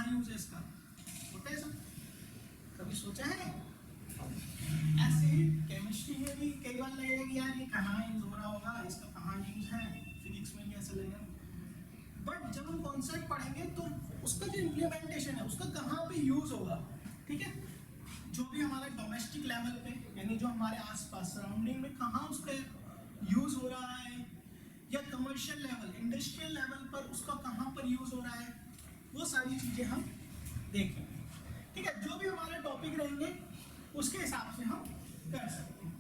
Use है इसका, होता है सब, कभी सोचा है? ऐसे ही केमिस्ट्री में भी कई बार लगेगा कि यार ये कहाँ यूज हो रहा होगा, इसका कहाँ यूज है, फिजिक्स में भी ऐसा लगेगा। बट जब हम कॉन्सेप्ट पढ़ेंगे तो उसका जो इम्प्लीमेंटेशन है उसका कहाँ पे यूज होगा, ठीक है, जो भी हमारा डोमेस्टिक लेवल पे यानी जो हमारे आसपास सराउंडिंग में कहाँ उसका यूज हो रहा है, या कमर्शियल लेवल इंडस्ट्रियल लेवल पर उसका कहाँ पर यूज हो रहा है, वो सारी चीजें हम देखेंगे, ठीक है। जो भी हमारे टॉपिक रहेंगे उसके हिसाब से हम कर सकते हैं,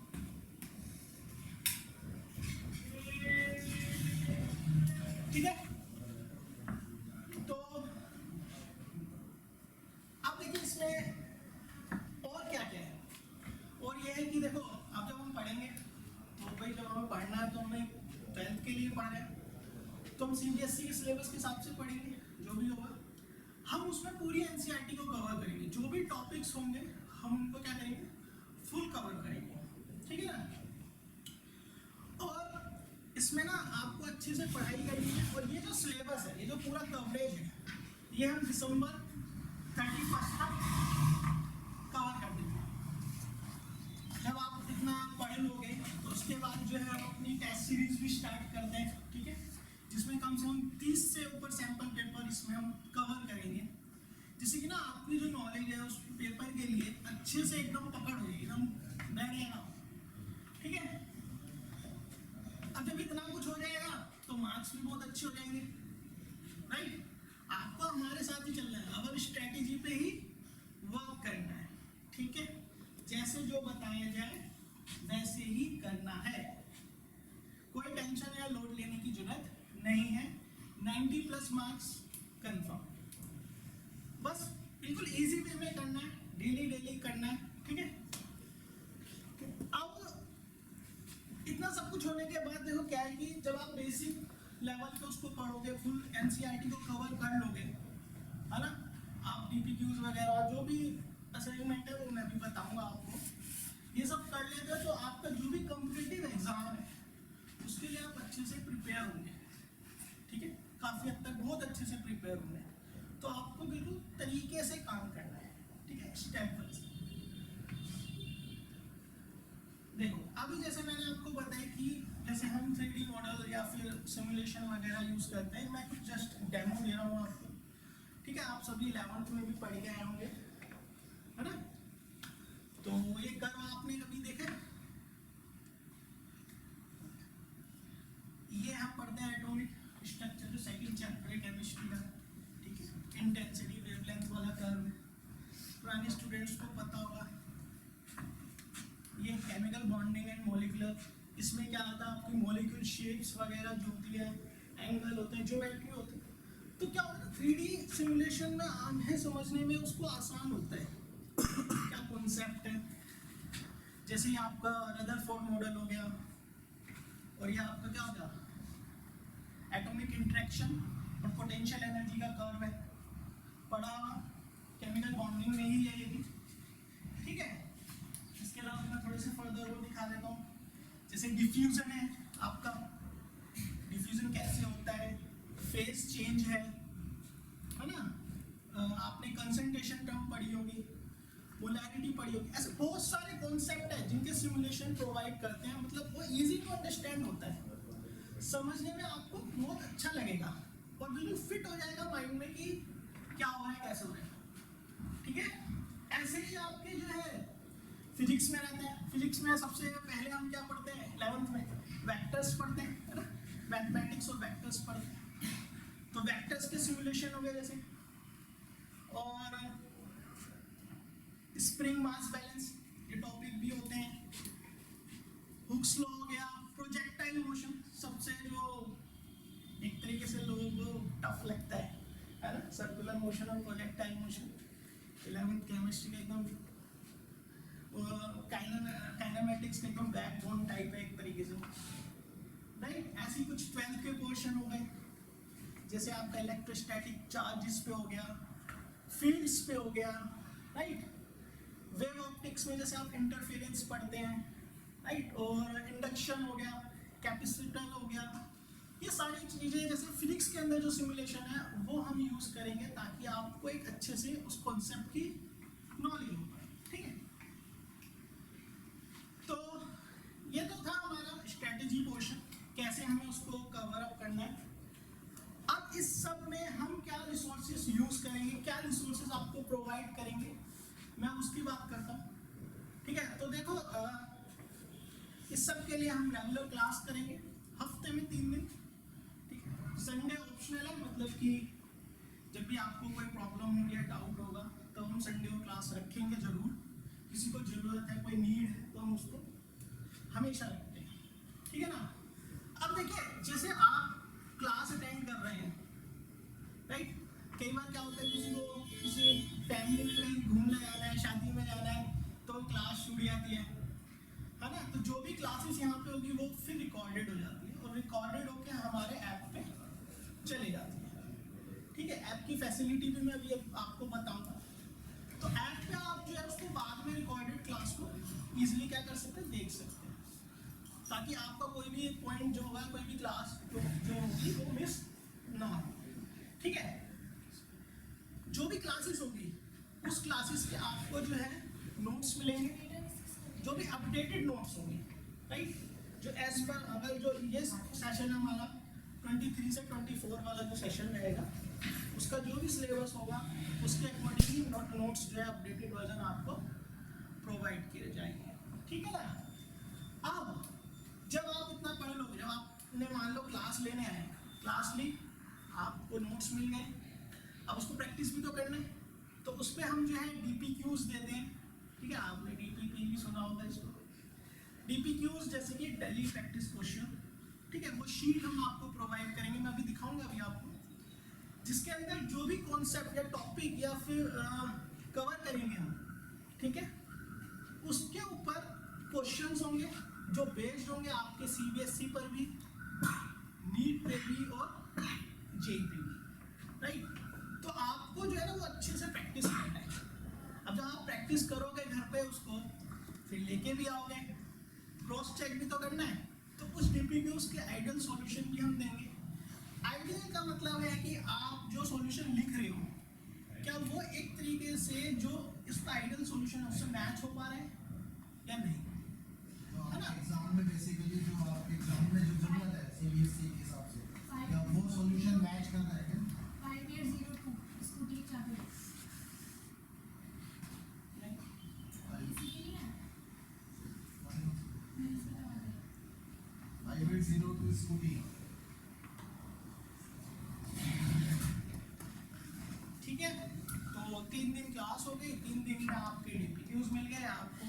ठीक है। तो अब देखिए इसमें और क्या क्या है, और ये है कि देखो अब जब हम पढ़ेंगे तो भाई जब हमें पढ़ना है तो हमें 12th के लिए पढ़ रहे हैं तो हम CBSE के सिलेबस के हिसाब से पढ़ेंगे, जो भी होगा हम उसमें पूरी NCERT को कवर करेंगे, जो भी टॉपिक्स होंगे हम उनको क्या करेंगे, फुल कवर करेंगे, ठीक है ना। और इसमें ना आपको अच्छे से पढ़ाई करनी है, और ये जो सिलेबस है, ये जो पूरा कवरेज है, ये हम दिसंबर 31 तक कवर कर देंगे। जब आप इतना पढ़ लोगे तो उसके बाद जो है हम अपनी टेस्ट सीरीज भी स्टार्ट करते हैं, ठीक है, जिसमें कम से कम 30 से ऊपर सैंपल पेपर इसमें हम कवर करेंगे, जिससे कि ना आपकी जो नॉलेज है उस पेपर के लिए अच्छे से एकदम पकड़ हो, एकदम बैठ जाएगा, ठीक है। अब जब इतना कुछ हो जाएगा तो मार्क्स भी बहुत अच्छे हो जाएंगे, राइट। आपको हमारे साथ ही चलना है, अब स्ट्रेटेजी पे ही वर्क करना है, ठीक है, जैसे जो बताया जाए वैसे ही करना है, कोई टेंशन या लोड लेने की जरूरत नहीं है, 90+ मार्क्स कंफर्म, बस बिल्कुल इजी वे में करना है, डेली करना है, ठीक है। अब इतना सब कुछ होने के बाद देखो क्या है कि जब आप बेसिक लेवल पे उसको पढ़ोगे, फुल NCERT को कवर कर लोगे, है ना, आप DPQs वगैरह जो भी असाइनमेंट है वो मैं भी बताऊंगा आपको, ये सब कर लेते तो आपका जो भी कॉम्पिटिटिव एग्जाम है उसके लिए आप अच्छे से प्रिपेयर होंगे, ठीक है, काफी हद तक बहुत अच्छे से प्रिपेयर होंगे। तो आपको बिल्कुल तरीके से काम करना है, ठीक है, स्टेप बाय स्टेप। देखो अभी जैसे मैंने आपको बताया कि जैसे हम 3D मॉडल या फिर सिमुलेशन वगैरह यूज करते हैं, मैं कुछ जस्ट डेमो दे रहा हूँ आपको, ठीक है, आप सभी 11th में भी पढ़ के आए होंगे, है ना। तो ये कर्व आपने कभी देखा, ये हम पढ़ते हैं एटॉमिक स्ट्रक्चर, जो सेकंड चैप्टर है केमिस्ट्री का, ठीक है, इंटेंसिटी वेवलेंथ वाला कर्व है, पुराने स्टूडेंट्स को पता होगा। ये केमिकल बॉन्डिंग एंड मॉलिक्यूलर, इसमें क्या आता है, आपकी मॉलिक्यूल शेप्स वगैरह जो होती है, एंगल होते हैं, ज्योमेट्री होती है, तो क्या होता है 3D सिमुलेशन में आगे समझने में उसको आसान होता है। क्या कॉन्सेप्ट है, जैसे ये आपका रदरफोर्ड मॉडल हो गया, और ये आपका क्या होगा, एटॉमिक इंटरेक्शन और पोटेंशियल एनर्जी का कर्व है, पढ़ा केमिकल बॉन्डिंग में ही है ये भी, ठीक है। इसके अलावा मैं थोड़े से फर्दर वो दिखा देता हूँ, जैसे डिफ्यूजन है आपका, डिफ्यूजन कैसे होता है, फेज चेंज है ना, आपने कंसंट्रेशन टर्म पढ़ी होगी, पोलैरिटी पढ़ी होगी, ऐसे बहुत सारे कॉन्सेप्ट है जिनके सिमुलेशन प्रोवाइड करते हैं, मतलब वो इजी टू अंडरस्टैंड होता है, समझने में आपको बहुत अच्छा लगेगा और बिल्कुल फिट हो जाएगा माइंड में कि क्या हो रहा है, कैसे हो रहा है, ठीक है। ऐसे ही आपके जो है फिजिक्स में रहते हैं, फिजिक्स में सबसे पहले हम क्या पढ़ते हैं 11th में, वेक्टर्स पढ़ते हैं, है ना, मैथमेटिक्स और वेक्टर्स पढ़ते हैं, तो वेक्टर्स के सिमुलेशन हो गए जैसे, और स्प्रिंग मास बैलेंस ये टॉपिक भी होते हैं, हुक्स लॉ हो गया, प्रोजेक्टाइल मोशन, सबसे जो एक तरीके से लोगों को टफ लगता है ना, सर्कुलर मोशन और प्रोजेक्टाइल मोशन, 11th केमिस्ट्री का एकदम काइनेमेटिक्स का एकदम बैकबोन टाइप है एक तरीके से, राइट। ऐसे कुछ 12th के पोर्शन हो गए, जैसे आपका इलेक्ट्रोस्टैटिक चार्जेस पे हो गया, फील्ड्स पे हो गया, राइट। वेव ऑप्टिक्स में जैसे आप इंटरफेरेंस पढ़ते हैं, राइट, और इंडक्शन हो गया, कैपेसिटर हो गया, ये सारी चीजें जैसे फिजिक्स के अंदर जो सिमुलेशन है वो हम यूज करेंगे ताकि आपको एक अच्छे से उस कॉन्सेप्ट की नॉलेज हो पाए, ठीक है। तो ये तो था हमारा स्ट्रेटेजी पोर्शन, कैसे हमें उसको कवर अप करना है। अब इस सब में हम क्या रिसोर्सेज यूज करेंगे, क्या रिसोर्सेज आपको प्रोवाइड करेंगे, मैं उसकी बात करता हूँ, ठीक है। तो देखो इस सब के लिए हम रेगुलर क्लास करेंगे हफ्ते में 3 दिन, ठीक है। संडे ऑप्शनल है, मतलब कि जब भी आपको कोई प्रॉब्लम होगी या डाउट होगा तो हम संडे को क्लास रखेंगे जरूर। किसी को जरूरत है, कोई नीड है, तो हम उसको हमेशा रखते हैं, ठीक है ना। अब देखिए जैसे आप क्लास अटेंड कर रहे हैं, राइट, कई बार क्या होता है किसी को किसी फैमिली में कहीं घूमने जाना है, शादी में जाना है, तो क्लास छूट जाती है ना। तो जो भी क्लासेस यहाँ पे होगी वो फिर रिकॉर्डेड हो जाती है और रिकॉर्डेड होके हमारे ऐप पे चले जाती है, ठीक है। ऐप की फैसिलिटी भी मैं अभी आपको बताऊंगा। तो ऐप पे आप जो है उसको बाद में रिकॉर्डेड क्लास को इजीली क्या कर सकते हैं, देख सकते हैं, ताकि आपका कोई भी पॉइंट जो होगा, कोई भी क्लास जो होगी वो मिस ना हो, ठीक है। जो भी क्लासेस होगी उस क्लासेस के आपको जो है नोट्स मिलेंगे, जो भी अपडेटेड नोट्स होंगे, राइट। जो एज पर अगर जो ये सेशन हमारा 23 से 24 वाला जो सेशन रहेगा उसका जो भी सिलेबस होगा उसके अकॉर्डिंगली नोट्स जो है अपडेटेड वर्जन आपको प्रोवाइड किए जाएंगे, ठीक है ना। अब जब आप इतना पढ़ लोगे, जब आपने मान लो क्लास लेने आए, क्लास ली, आपको नोट्स मिल गए, अब उसको प्रैक्टिस भी तो करना है, तो उस पर हम जो है DPQs देते हैं, ठीक है। आपने DPQ भी सुना होगा इसको। DPQs जैसे कि डेली प्रैक्टिस क्वेश्चन, ठीक है, वो शीट हम आपको प्रोवाइड करेंगे, मैं अभी दिखाऊंगा अभी आपको, जिसके अंदर जो भी कॉन्सेप्ट या टॉपिक या फिर कवर करेंगे हम, ठीक है, उसके ऊपर क्वेश्चंस होंगे जो बेस्ड होंगे आपके CBSE पर भी, नीट पे भी और JEE पे भी, राइट। तो आपको जो है ना वो अच्छे से प्रैक्टिस करना है। अब जब आप प्रैक्टिस करोगे घर पे उसको फिर लेके भी आओगे, क्रॉस चेक भी तो करना है, तो उस DPQs के आइडियल सॉल्यूशन भी हम देंगे। आइडियल का मतलब है कि आप जो सॉल्यूशन लिख रहे हो क्या वो एक तरीके से जो इसका आइडियल सॉल्यूशन है उससे मैच हो पा रहा है या नहीं, है ना। एग्जाम में बेसिकली जो आपके एग्जाम में जो जरूरत है CBSE के हिसाब से, क्या वो सॉल्यूशन मैच कर रहा है क्या? 5802 स्कूटी चाबी इसी के लिए 5802 स्कूटी, ठीक है। तो 3 दिन क्लास हो गई, 3 दिन में आपके DPQs मिल गए। आपको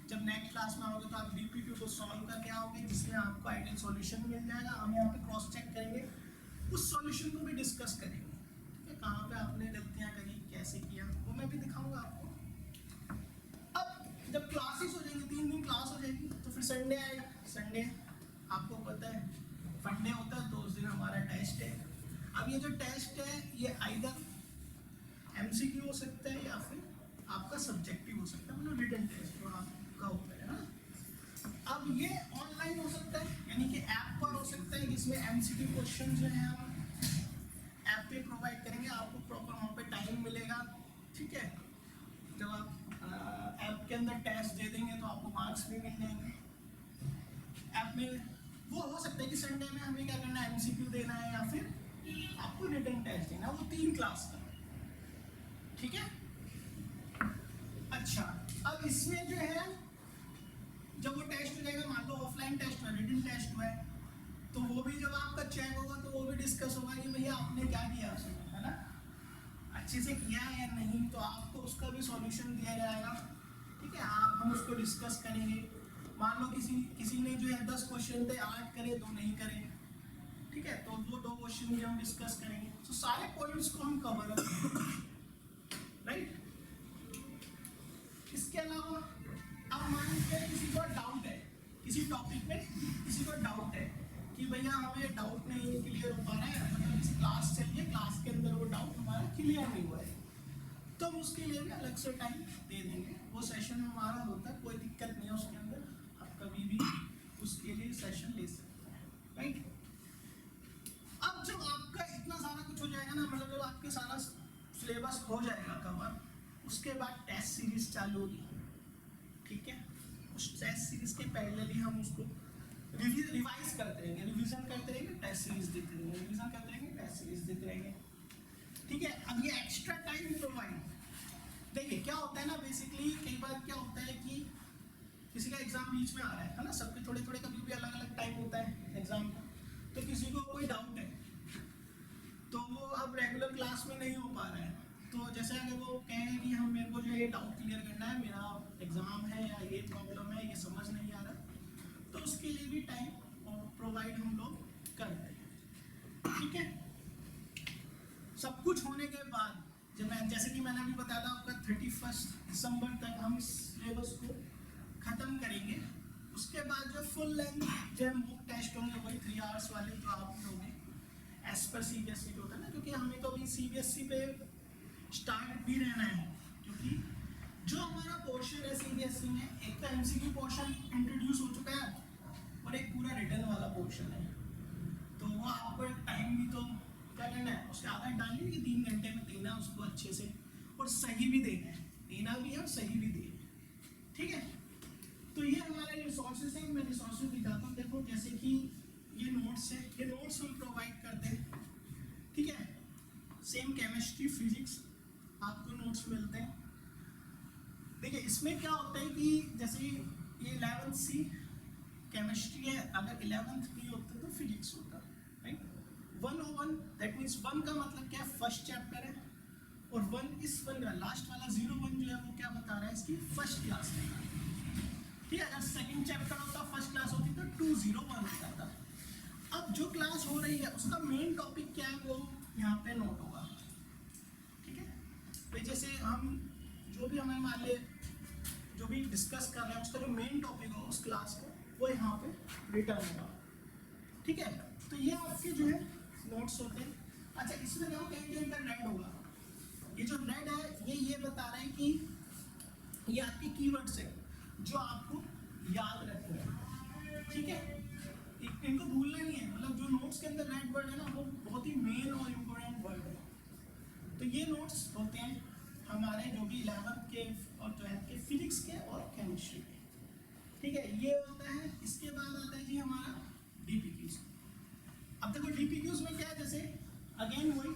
जब नेक्स्ट क्लास में आओगे तो आप DPQ को सॉल्व करके आओगे, जिसमें आपको आइडियल सॉल्यूशन मिल जाएगा। हम यहाँ पे क्रॉस चेक करेंगे, उस सॉल्यूशन को भी डिस्कस करेंगे, ठीक है। कहाँ पे आपने गलतियाँ करी, कैसे किया, वो मैं भी दिखाऊंगा आपको। अब जब क्लासेस हो जाएंगी, 3 दिन क्लास हो जाएगी, तो फिर संडे आएगा। संडे आपको पता है फंडे होता है, तो उस दिन हमारा टेस्ट है। अब ये जो टेस्ट है ये आइदर MCQ हो सकता है या फिर आपका सब्जेक्टिव हो सकता है, मतलब रिटन टेस्ट जो आपका होता है ना। अब ये ऑनलाइन हो सकता है, यानी कि ऐप पर हो सकता है, जिसमें MCQ क्वेश्चन जो है हम ऐप पे प्रोवाइड करेंगे, आपको प्रॉपर वहाँ पे टाइम मिलेगा, ठीक है। जब आप ऐप के अंदर टेस्ट दे देंगे तो आपको मार्क्स भी मिल जाएंगे। ऐप में वो हो सकता है कि संडे में हमें क्या करना है, MCQ देना है या फिर आपको रिटन टेस्ट देना, वो 3 क्लास का, ठीक है। अच्छा, अब इसमें जो है जब वो टेस्ट हो जाएगा, मान लो ऑफलाइन टेस्ट हुआ, रिटन टेस्ट हुआ है, तो वो भी जब आपका चेक होगा तो वो भी डिस्कस होगा कि भैया आपने क्या किया उसमें, है ना, अच्छे से किया है या नहीं, तो आपको उसका भी सॉल्यूशन दिया जाएगा, ठीक है। हम उसको डिस्कस करेंगे। मान लो किसी ने जो है 10 क्वेश्चन थे, 8 करे 2 नहीं करे, ठीक है, तो वो 2 क्वेश्चन भी हम डिस्कस करेंगे। तो सारे पॉइंट्स को हम कवर करेंगे, राइट। इसके अलावा अब मान लीजिए किसी को डाउट है, किसी टॉपिक में किसी को डाउट है कि भैया हमें डाउट नहीं क्लियर हो पा रहा है, मतलब किसी क्लास चलिए, क्लास के अंदर वो डाउट हमारा क्लियर नहीं हुआ है, तो हम उसके लिए भी अलग से टाइम दे देंगे। वो सेशन हमारा होता है, कोई दिक्कत नहीं है उसके अंदर, आप कभी भी उसके लिए सेशन ले सकते हैं, राइट। अब जब आपका इतना सारा कुछ हो जाएगा ना, मतलब जब आपके आपके सारा सिलेबस हो जाएगा कवर, उसके बाद टेस्ट सीरीज चालू होगी, ठीक है। उस टेस्ट सीरीज के पैरेलली हम उसको रिवाइज करते रहेंगे, रिवीजन करते रहेंगे, टेस्ट सीरीज देते रहेंगे, रिवीजन करते रहेंगे, टेस्ट सीरीज देते रहेंगे, ठीक है। अब ये एक्स्ट्रा टाइम प्रोवाइड, देखिए क्या होता है ना, बेसिकली कई बार क्या होता है कि किसी का एग्जाम बीच में आ रहा है ना, सबके थोड़े थोड़े कभी भी अलग अलग टाइम होता है एग्जाम का, तो किसी को कोई डाउट है तो वो अब रेगुलर क्लास में नहीं हो पा रहा है, तो जैसे अगर वो कहें कि हम मेरे को जो ये डाउट क्लियर करना है, मेरा एग्जाम है या ये प्रॉब्लम है, ये समझ नहीं आ रहा, तो उसके लिए भी टाइम प्रोवाइड हम लोग करते हैं, ठीक है। सब कुछ होने के बाद जैसे कि मैंने अभी बताया था आपका 31 दिसंबर तक हम इस सिलेबस को खत्म करेंगे। उसके बाद जो फुल लेंथ जो मॉक टेस्ट होंगे वही 3 आवर्स वाले तो आप लोग एज पर सीबीएसई जो होता है ना, क्योंकि हमें तो अभी सीबीएसई पे स्टार्ट भी रहना है, क्योंकि जो हमारा पोर्शन है सीबीएसई में, एक तो एमसीक्यू पोर्शन इंट्रोड्यूस हो चुका है और एक पूरा रिटर्न वाला पोर्शन है, तो वो आपको एक टाइम भी तो क्या करना है, उसके आधा डालने की 3 घंटे में देना उसको अच्छे से, और सही भी देना है, देना भी है और सही भी देना है, ठीक है। तो ये हमारे रिसोर्सेज हैं, मैं रिसोर्सेज दिखाता हूँ। देखो जैसे कि ये नोट्स है, ये नोट्स हम प्रोवाइड करते हैं, ठीक है। सेम केमिस्ट्री फिजिक्स आपको नोट्स मिलते हैं। देखिए इसमें क्या होता है कि जैसे ये 11th सी केमिस्ट्री है, अगर 11th बी होता तो फिजिक्स होता, राइट। 101 दैट मीन्स 1 का मतलब क्या है, फर्स्ट चैप्टर है, और 1 इस 1 का लास्ट वाला 01 जो है वो क्या बता रहा है, इसकी फर्स्ट क्लास है, ठीक है। अगर सेकंड चैप्टर होता, फर्स्ट क्लास होती तो 201 होता था। अब जो क्लास हो रही है उसका मेन टॉपिक क्या है वो यहाँ पे नोट होगा, ठीक है। तो जैसे हम जो भी हमें मान ले जो भी डिस्कस कर रहे हैं उसका जो मेन टॉपिक हो उस क्लास का वो यहाँ पे रिटर्न होगा, ठीक है। तो ये आपके जो है नोट्स होते हैं। अच्छा इसमें देखो कहीं कहीं पर रेड होगा, ये जो रेड है ये बता रहा है कि ये आपके कीवर्ड्स है जो आपको याद रखने हैं, ठीक है। इनको भूलना नहीं है, मतलब जो नोट्स के अंदर रेड वर्ड है ना वो बहुत ही मेन और इम्पोर्टेंट वर्ड है। तो ये नोट्स होते हैं हमारे जो भी 11th के और 12th के फिजिक्स के और केमिस्ट्री के, ठीक है। ये होता है, इसके बाद आता है जी हमारा डीपीक्यूज। अब देखो डीपीक्यूज में क्या है, जैसे अगेन वही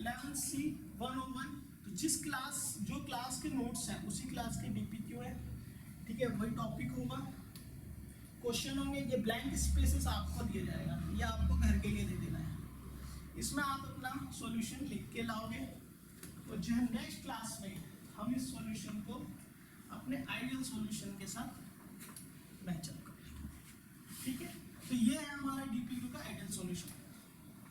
11th सी 101, तो जिस क्लास जो क्लास के नोट्स हैं उसी क्लास के डीपीक्यू है, ठीक है। वही टॉपिक होगा, क्वेश्चन होंगे, ये ब्लैंक स्पेसेस आपको दिया जाएगा, ये आपको घर के लिए दे देना है, इसमें आप अपना सॉल्यूशन लिख के लाओगे, और जो है नेक्स्ट क्लास में हम इस सॉल्यूशन को अपने आइडियल सॉल्यूशन के साथ मैचअप करेंगे, ठीक है। तो ये है हमारा डीपीक्यू का आइडियल सॉल्यूशन,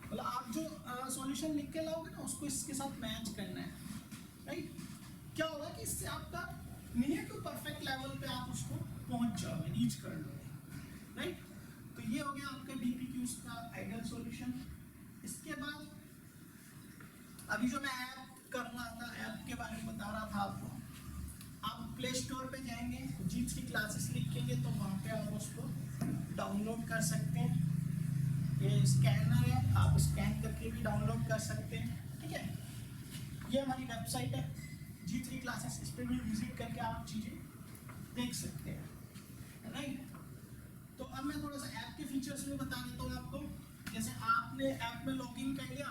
मतलब आप जो सॉल्यूशन लिख के लाओगे ना उसको इसके साथ मैच करना है, राइट। क्या होगा कि इससे आपका नियर टू परफेक्ट लेवल पे आप उसको पहुंच जाओगे, रीच कर लोगे, राइट। तो ये हो गया आपका डीपीक्यूज का आइडियल सॉल्यूशन। इसके बाद अभी जो मैं ऐप कर रहा था, ऐप के बारे में बता रहा था आपको, आप प्ले स्टोर पे जाएंगे, G3 क्लासेस लिखेंगे तो वहाँ पे आप उसको डाउनलोड कर सकते हैं। ये स्कैनर है, आप स्कैन करके भी डाउनलोड कर सकते हैं, ठीक है। ये हमारी वेबसाइट है G3 क्लासेस, इस पर भी विजिट करके आप चीज़ें देख सकते हैं, राइट। तो अब मैं थोड़ा सा ऐप के फीचर्स में बता देता हूँ आपको। जैसे आपने ऐप में लॉगिन कर लिया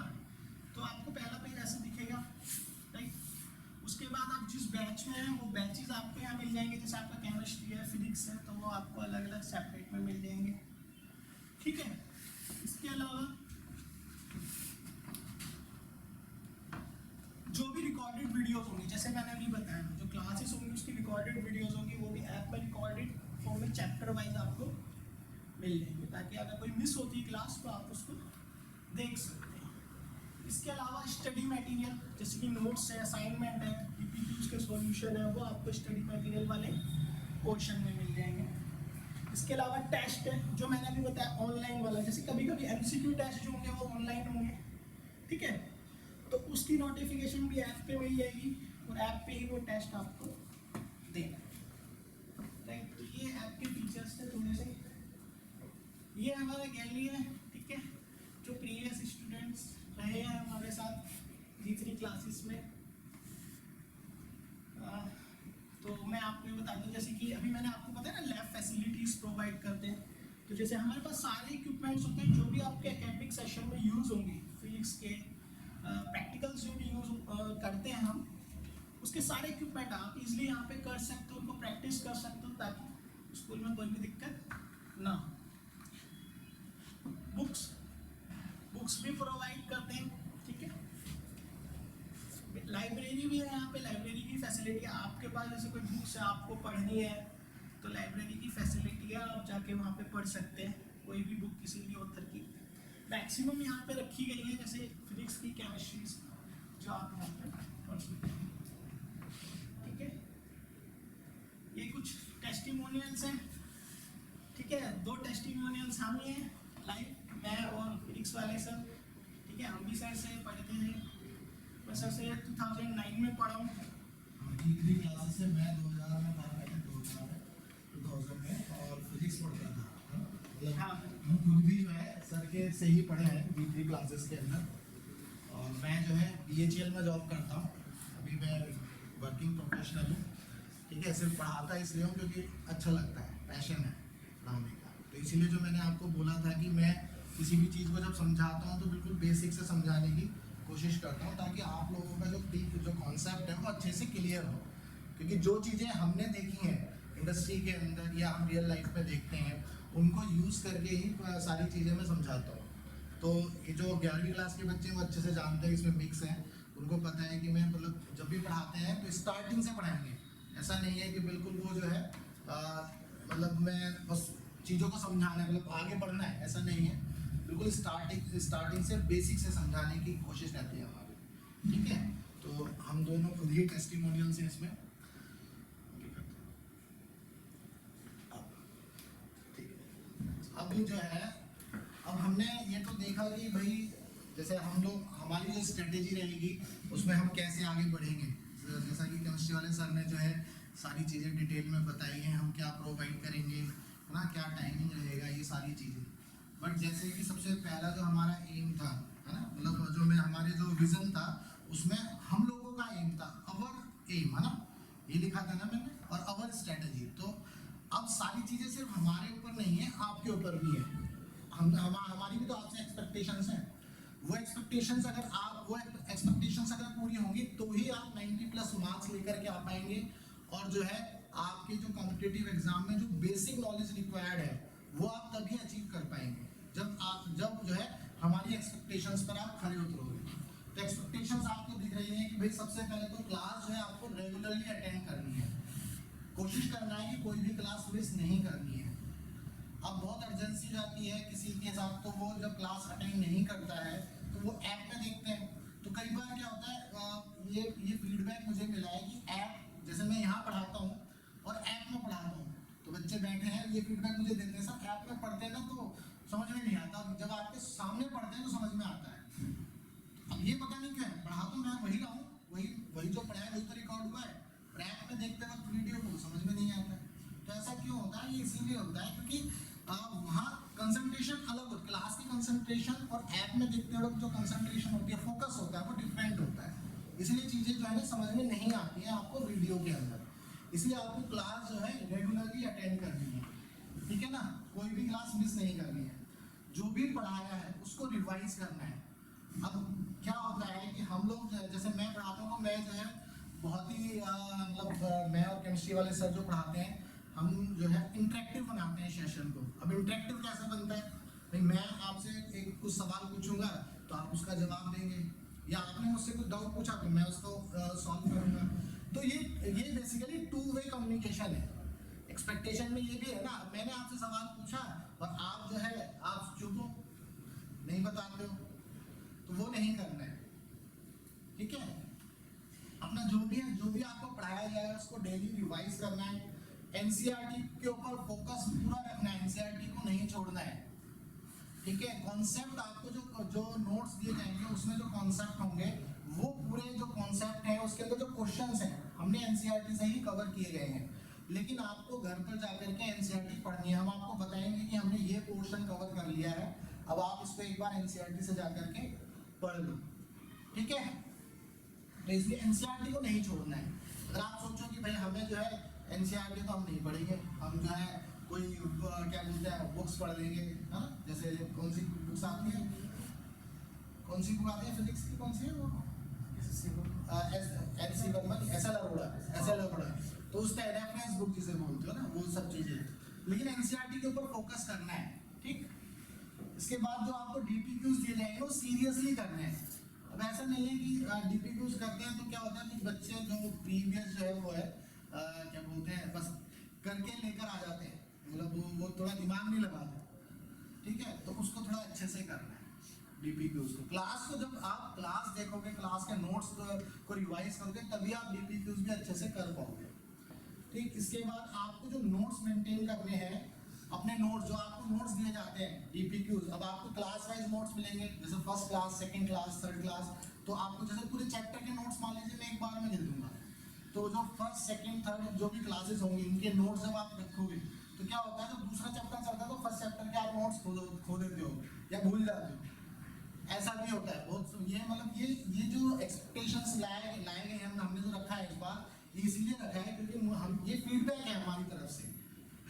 तो आपको पहला पेज ऐसे दिखेगा, राइट। उसके बाद आप जिस बैच में हैं वो बैचेस आपको यहाँ मिल जाएंगे, जैसे आपका केमिस्ट्री है, फिजिक्स है, तो वो आपको अलग अलग सेपरेट में मिल जाएंगे, ठीक है। इसके अलावा जो भी रिकॉर्डेड वीडियोस होंगी, जैसे मैंने अभी बताया, जो क्लासेस होंगी उसकी रिकॉर्डेड वीडियोस होंगी, वो भी ऐप में रिकॉर्डेड फॉर्म में चैप्टर वाइज आपको मिल जाएंगे, ताकि अगर कोई मिस होती है क्लास तो आप उसको देख सकते हैं। इसके अलावा स्टडी मटेरियल जैसे कि नोट्स है, असाइनमेंट है, डीपीक्यूज के सॉल्यूशन है, वो आपको स्टडी मटेरियल वाले पोर्शन में मिल जाएंगे। इसके अलावा टेस्ट है जो मैंने अभी बताया ऑनलाइन वाला, जैसे कभी कभी एमसीक्यू टेस्ट जो होंगे वो ऑनलाइन होंगे, ठीक है। तो उसकी नोटिफिकेशन भी ऐप पे मिल जाएगी और ऐप पे ही वो टेस्ट आपको देना है, राइट। तो ये ऐप के फीचर्स थे थोड़े से। ये हमारा गैलरी है, ठीक है, जो प्रीवियस स्टूडेंट्स रहे हैं हमारे साथ, बताता हूँ, जैसे कि अभी मैंने आपको बताया ना लैब फैसिलिटीज प्रोवाइड करते हैं। तो जैसे हमारे पास सारे इक्विपमेंट्स होते हैं जो भी आपके एकेडमिक सेशन में यूज़ होंगे, फिजिक्स के प्रैक्टिकल्स जो भी यूज़ करते हैं हम, उसके सारे इक्विपमेंट आप इजीली यहाँ पे कर सकते हो, उनको प्रैक्टिस कर सकते हो ताकि स्कूल में कोई भी दिक्कत ना हो। बुक्स भी प्रोवाइड करते हैं, ठीक है। लाइब्रेरी भी है यहाँ पे, लाइब्रेरी की फैसिलिटी है। आपके पास जैसे कोई बुक्स है आपको पढ़नी है तो लाइब्रेरी की फैसिलिटी है, आप जाके वहाँ पे पढ़ सकते हैं कोई भी बुक किसी भी ऑथर की। मैक्सिमम यहाँ पे रखी गई है, जैसे फिजिक्स की, केमिस्ट्री जो आप यहाँ पे पढ़ सकते हैं, ठीक है। ये कुछ टेस्टिमोनियल्स हैं, ठीक है। 2 टेस्टिमोनियल्स हम ही हैं लाइव, मैं और फिजिक्स वाले सर, ठीक है। हम भी सर से पढ़ते थे, मैं सर से 2009 में पढ़ा हूँ। डिग्री क्लासेस से मैं 2000 में था, पहले 2000 में, और फिजिक्स पढ़ता था, मतलब हाँ। हम खुद भी जो है सर के से ही पढ़े हैं डिग्री क्लासेस के अंदर। और मैं जो है BHEL में जॉब करता हूँ, अभी मैं वर्किंग प्रोफेशनल हूँ, ठीक है। सिर्फ पढ़ाता इसलिए हूँ क्योंकि अच्छा लगता है, पैशन है पढ़ाने का। तो इसीलिए जो मैंने आपको बोला था कि मैं किसी भी चीज़ को जब समझाता हूँ तो बिल्कुल बेसिक से समझाने की कोशिश करता हूँ, ताकि आप लोगों का जो कॉन्सेप्ट है वो अच्छे से क्लियर हो। क्योंकि जो चीज़ें हमने देखी हैं इंडस्ट्री के अंदर या हम रियल लाइफ में देखते हैं, उनको यूज़ करके ही सारी चीज़ें मैं समझाता हूँ। तो ये जो 11वीं क्लास के बच्चे हैं वो अच्छे से जानते हैं इसमें मिक्स हैं, उनको पता है कि मैं मतलब जब भी पढ़ाते हैं तो स्टार्टिंग से पढ़ाएंगे। ऐसा नहीं है कि बिल्कुल वो जो है मतलब मैं बस चीज़ों को समझाना है, मतलब आगे बढ़ना है, ऐसा नहीं है। बिल्कुल स्टार्टिंग से बेसिक से समझाने की कोशिश रहती है हमारी, ठीक है। तो हम दोनों खुद ही टेस्टिमोनियल्स हैं इसमें, ठीक है। अब जो है, अब हमने ये तो देखा कि भाई जैसे हम लोग, हमारी जो स्ट्रेटेजी रहेगी उसमें हम कैसे आगे बढ़ेंगे। जैसा कि केमिस्ट्री वाले सर ने जो है सारी चीज़ें डिटेल में बताई हैं, हम क्या प्रोवाइड करेंगे, है ना, क्या टाइमिंग रहेगा, ये सारी चीज़ें। बट जैसे कि सबसे पहला जो हमारा एम था, है ना, मतलब जो हमारे जो विज़न था उसमें हम लोगों का एम था, अवर एम, है ना, ये लिखा था ना मैंने, और अवर स्ट्रेटेजी। तो अब सारी चीज़ें सिर्फ हमारे ऊपर नहीं है, आपके ऊपर भी है। हमारी भी तो आपसे एक्सपेक्टेशंस हैं। वो एक्सपेक्टेशंस अगर पूरी होंगी तो ही आप 90+ मार्क्स लेकर के आ पाएंगे, और जो है आपके जो कॉम्पिटिटिव एग्जाम में जो बेसिक नॉलेज रिक्वायर्ड है वो आप तभी अचीव कर पाएंगे जब जो है हमारी एक्सपेक्टेशंस पर आप खड़े उतरोगे। तो एक्सपेक्टेशंस आपको दिख रही है कि भाई सबसे पहले तो क्लास जो है आपको रेगुलरली अटेंड करनी है, कोशिश करना है कि कोई भी क्लास मिस नहीं करनी है। अब बहुत अर्जेंसी जाती है किसी के साथ, तो वो जब क्लास अटेंड नहीं करता है तो वो ऐप पे देखते हैं। तो कई बार क्या होता है, ये फीडबैक मुझे मिला है कि ऐप, जैसे मैं यहाँ पढ़ाता हूँ और ऐप में पढ़ाता हूँ, तो बच्चे बैठे हैं, ये फीडबैक मुझे देते हैं, सर ऐप में पढ़ते हैं ना तो समझ में नहीं आता, जब आपके सामने पढ़ते हैं तो समझ में आता है। अब ये पता नहीं क्या है, पढ़ा तो मैं वही रहा हूँ, वही जो पढ़ाया वही तो रिकॉर्ड हुआ है, पर ऐप में देखते वक्त वीडियो को समझ में नहीं आता है। तो ऐसा क्यों होता है? ये इसीलिए होता है क्योंकि वहाँ कंसंट्रेशन अलग होता है, क्लास की कंसंट्रेशन और ऐप में देखते वक्त जो कंसंट्रेशन होती है, फोकस होता है, वो डिफरेंट होता है। इसलिए चीज़ें जो है ना समझ में नहीं आती है आपको वीडियो के अंदर। इसलिए आपको क्लास जो है रेगुलरली अटेंड करनी है, ठीक है ना, कोई भी क्लास मिस नहीं करनी है, जो भी पढ़ाया है उसको रिवाइज करना है। अब क्या होता है कि हम लोग जैसे मैं पढ़ाता हूँ, मैं जो है बहुत ही मतलब मैं और केमिस्ट्री वाले सर जो पढ़ाते हैं, हम जो है इंटरेक्टिव बनाते हैं सेशन को। अब इंटरेक्टिव कैसे बनता है भाई, मैं आपसे कुछ सवाल पूछूंगा तो आप उसका जवाब देंगे, या आपने मुझसे कुछ डाउट पूछा तो मैं उसको सॉल्व करूंगा। तो ये बेसिकली 2 वे कम्युनिकेशन है। एक्सपेक्टेशन में ये भी है ना, मैंने आपसे सवाल पूछा और आप जो है आप चुप हो, नहीं बताते हो, तो वो नहीं करना है, ठीक है। अपना जो भी आपको पढ़ाया जाए उसको डेली रिवाइज करना है। एनसीईआरटी के ऊपर फोकस पूरा रखना है, एनसीईआरटी को नहीं छोड़ना है, ठीक है। कॉन्सेप्ट आपको जो नोट्स दिए जाएंगे उसमें जो कॉन्सेप्ट होंगे वो पूरे जो कॉन्सेप्ट है उसके अंदर जो क्वेश्चंस हैं हमने एनसीईआरटी से ही कवर किए गए हैं। लेकिन आपको घर पर जाकर के एनसीईआरटी पढ़नी है, हम आपको बताएंगे कि हमने ये पोर्शन कवर कर लिया है, अब आप इसको एक बार एनसीईआरटी से जाकर के पढ़ लो, ठीक है। तो इसलिए एनसीईआरटी को नहीं छोड़ना है। अगर आप सोचो कि भाई हमें जो है एनसीईआरटी तो हम नहीं पढ़ेंगे, हम जो है कोई क्या बोलते हैं बुक्स पढ़ लेंगे, है ना। जैसे कौन सी बुक्स आती है, कौन सी बुक आती है फिजिक्स की, कौन सी है वो, एस एल अरोड़ा, तो उसका रेफरेंस बुक जिसे बोलते हो ना, वो सब चीज़ें। लेकिन एनसीईआरटी के ऊपर फोकस करना है, ठीक। इसके बाद जो आपको डीपीक्यूज दिए जाएंगे वो सीरियसली करने हैं। अब ऐसा नहीं है कि डीपीक्यूज करते हैं तो क्या होता है कि बच्चे जो प्रीवियस जो है वो है क्या बोलते हैं बस करके लेकर आ जाते हैं, मतलब वो थोड़ा दिमाग नहीं लगाते, ठीक है। तो उसको थोड़ा अच्छे से करना है डीपीक्यूज को। क्लास को जब आप क्लास देखोगे, क्लास के नोट्स को रिवाइज करोगे, तभी आप डीपीक्यूज भी अच्छे से कर पाओगे, ठीक। इसके बाद आपको जो नोट्स मेंटेन करने हैं, अपने नोट्स जो आपको नोट्स दिए जाते हैं डीपीक्यूज, अब आपको क्लास वाइज नोट्स मिलेंगे, जैसे first class, second class, third class. तो आपको जैसे पूरे चैप्टर के नोट्स मान लीजिए मैं एक बार में दे दूंगा, तो जो फर्स्ट सेकंड थर्ड जो भी क्लासेस होंगी इनके नोट्स जब आप रखोगे तो क्या होता है, जब दूसरा चैप्टर चलता है तो फर्स्ट चैप्टर के आप नोट्स खो देते हो या भूल जाते हो, ऐसा भी होता है बहुत। ये मतलब ये जो एक्सपेक्टेशंस लाए गए हैं हमने जो रखा है इस बार, ये इसलिए रखा है क्योंकि हम ये फीडबैक है हमारी तरफ से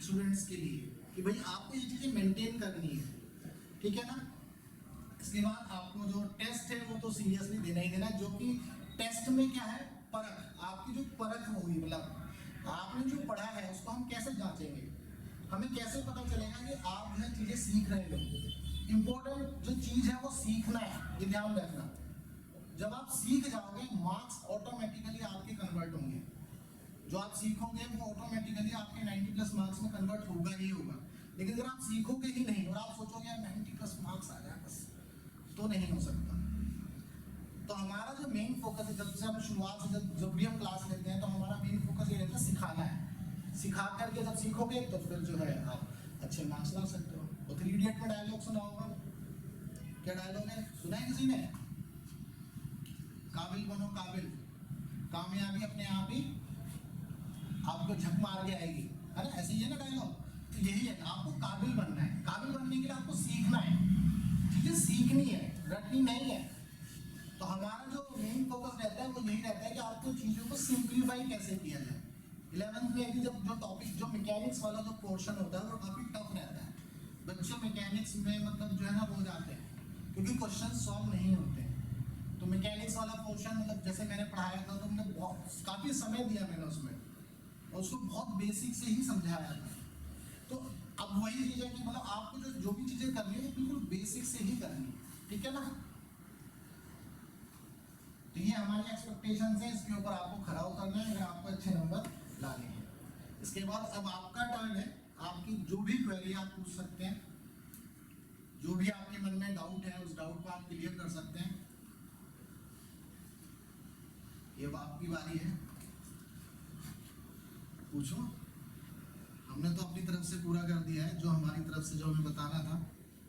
स्टूडेंट्स के लिए कि भाई आपको ये चीज़ें मेंटेन करनी है, ठीक है ना। इसके बाद आपको जो टेस्ट है वो तो सीरियसली देना ही देना, जो कि टेस्ट में क्या है परख, आपकी जो परख होगी, मतलब आपने जो पढ़ा है उसको हम कैसे जांचेंगे, हमें कैसे पता चलेगा कि आप जो है चीज़ें सीख रहे हो। इम्पोर्टेंट जो चीज़ है वो सीखना है, ये ध्यान रखना। जब आप सीख जाओगे मार्क्स ऑटोमेटिकली आपके कन्वर्ट होंगे, जो आप सीखोगे वो ऑटोमेटिकली आपके 90+ मार्क्स में कन्वर्ट होगा ही होगा। लेकिन अगर आप सीखोगे ही नहीं और आप सोचोगे यार 90+ मार्क्स आ जाए बस, तो नहीं हो सकता। तो हमारा जो मेन फोकस है, जब से हम शुरुआत से जब भी हम क्लास लेते हैं तो हमारा मेन फोकस ये रहता है सिखाना है। सिखा करके जब सीखोगे तो फिर जो है आप अच्छे मार्क्स ला सकते हो। तो 3 इडियट में डायलॉग सुना होगा, क्या डायलॉग है, सुना है किसी ने? काबिल बनो काबिल, कामयाबी अपने आप ही आपको झक मार के आएगी, है ना, ऐसे ही है ना डायलॉग। तो यही है, आपको काबिल बनना है। काबिल बनने के लिए आपको सीखना है, चीजें सीखनी है, रटनी नहीं है। तो हमारा जो मेन फोकस रहता है वो यही रहता है कि आपको चीजों को सिंप्लीफाई कैसे किया जाए। 11th में भी जब जो टॉपिक जो मैकेनिक्स वाला जो पोर्शन होता है वो काफी टफ रहता है, बच्चे मैकेनिक्स में मतलब जो है ना वो जाते हैं क्योंकि क्वेश्चन सॉल्व नहीं होते हैं। तो मैकेनिक्स वाला पोर्शन मतलब जैसे मैंने पढ़ाया था तो मैंने बहुत काफ़ी समय दिया मैंने उसमें, और उसको बहुत बेसिक से ही समझाया था। तो अब वही चीज़ है कि मतलब आपको जो भी चीज़ें करनी है वो बिल्कुल बेसिक से ही करनी है, ठीक है ना। तो ये हमारी एक्सपेक्टेशंस है, इसके ऊपर आपको खरा उतरना है अगर आपको अच्छे नंबर लाने हैं। इसके बाद अब आपका टर्न है, आपकी जो भी क्वेरी आप पूछ सकते हैं, जो भी आपके मन में डाउट है उस डाउट को आप क्लियर कर सकते हैं। ये अब आपकी बारी है, पूछो। हमने तो अपनी तरफ से पूरा कर दिया है जो हमारी तरफ से जो हमें बताना था।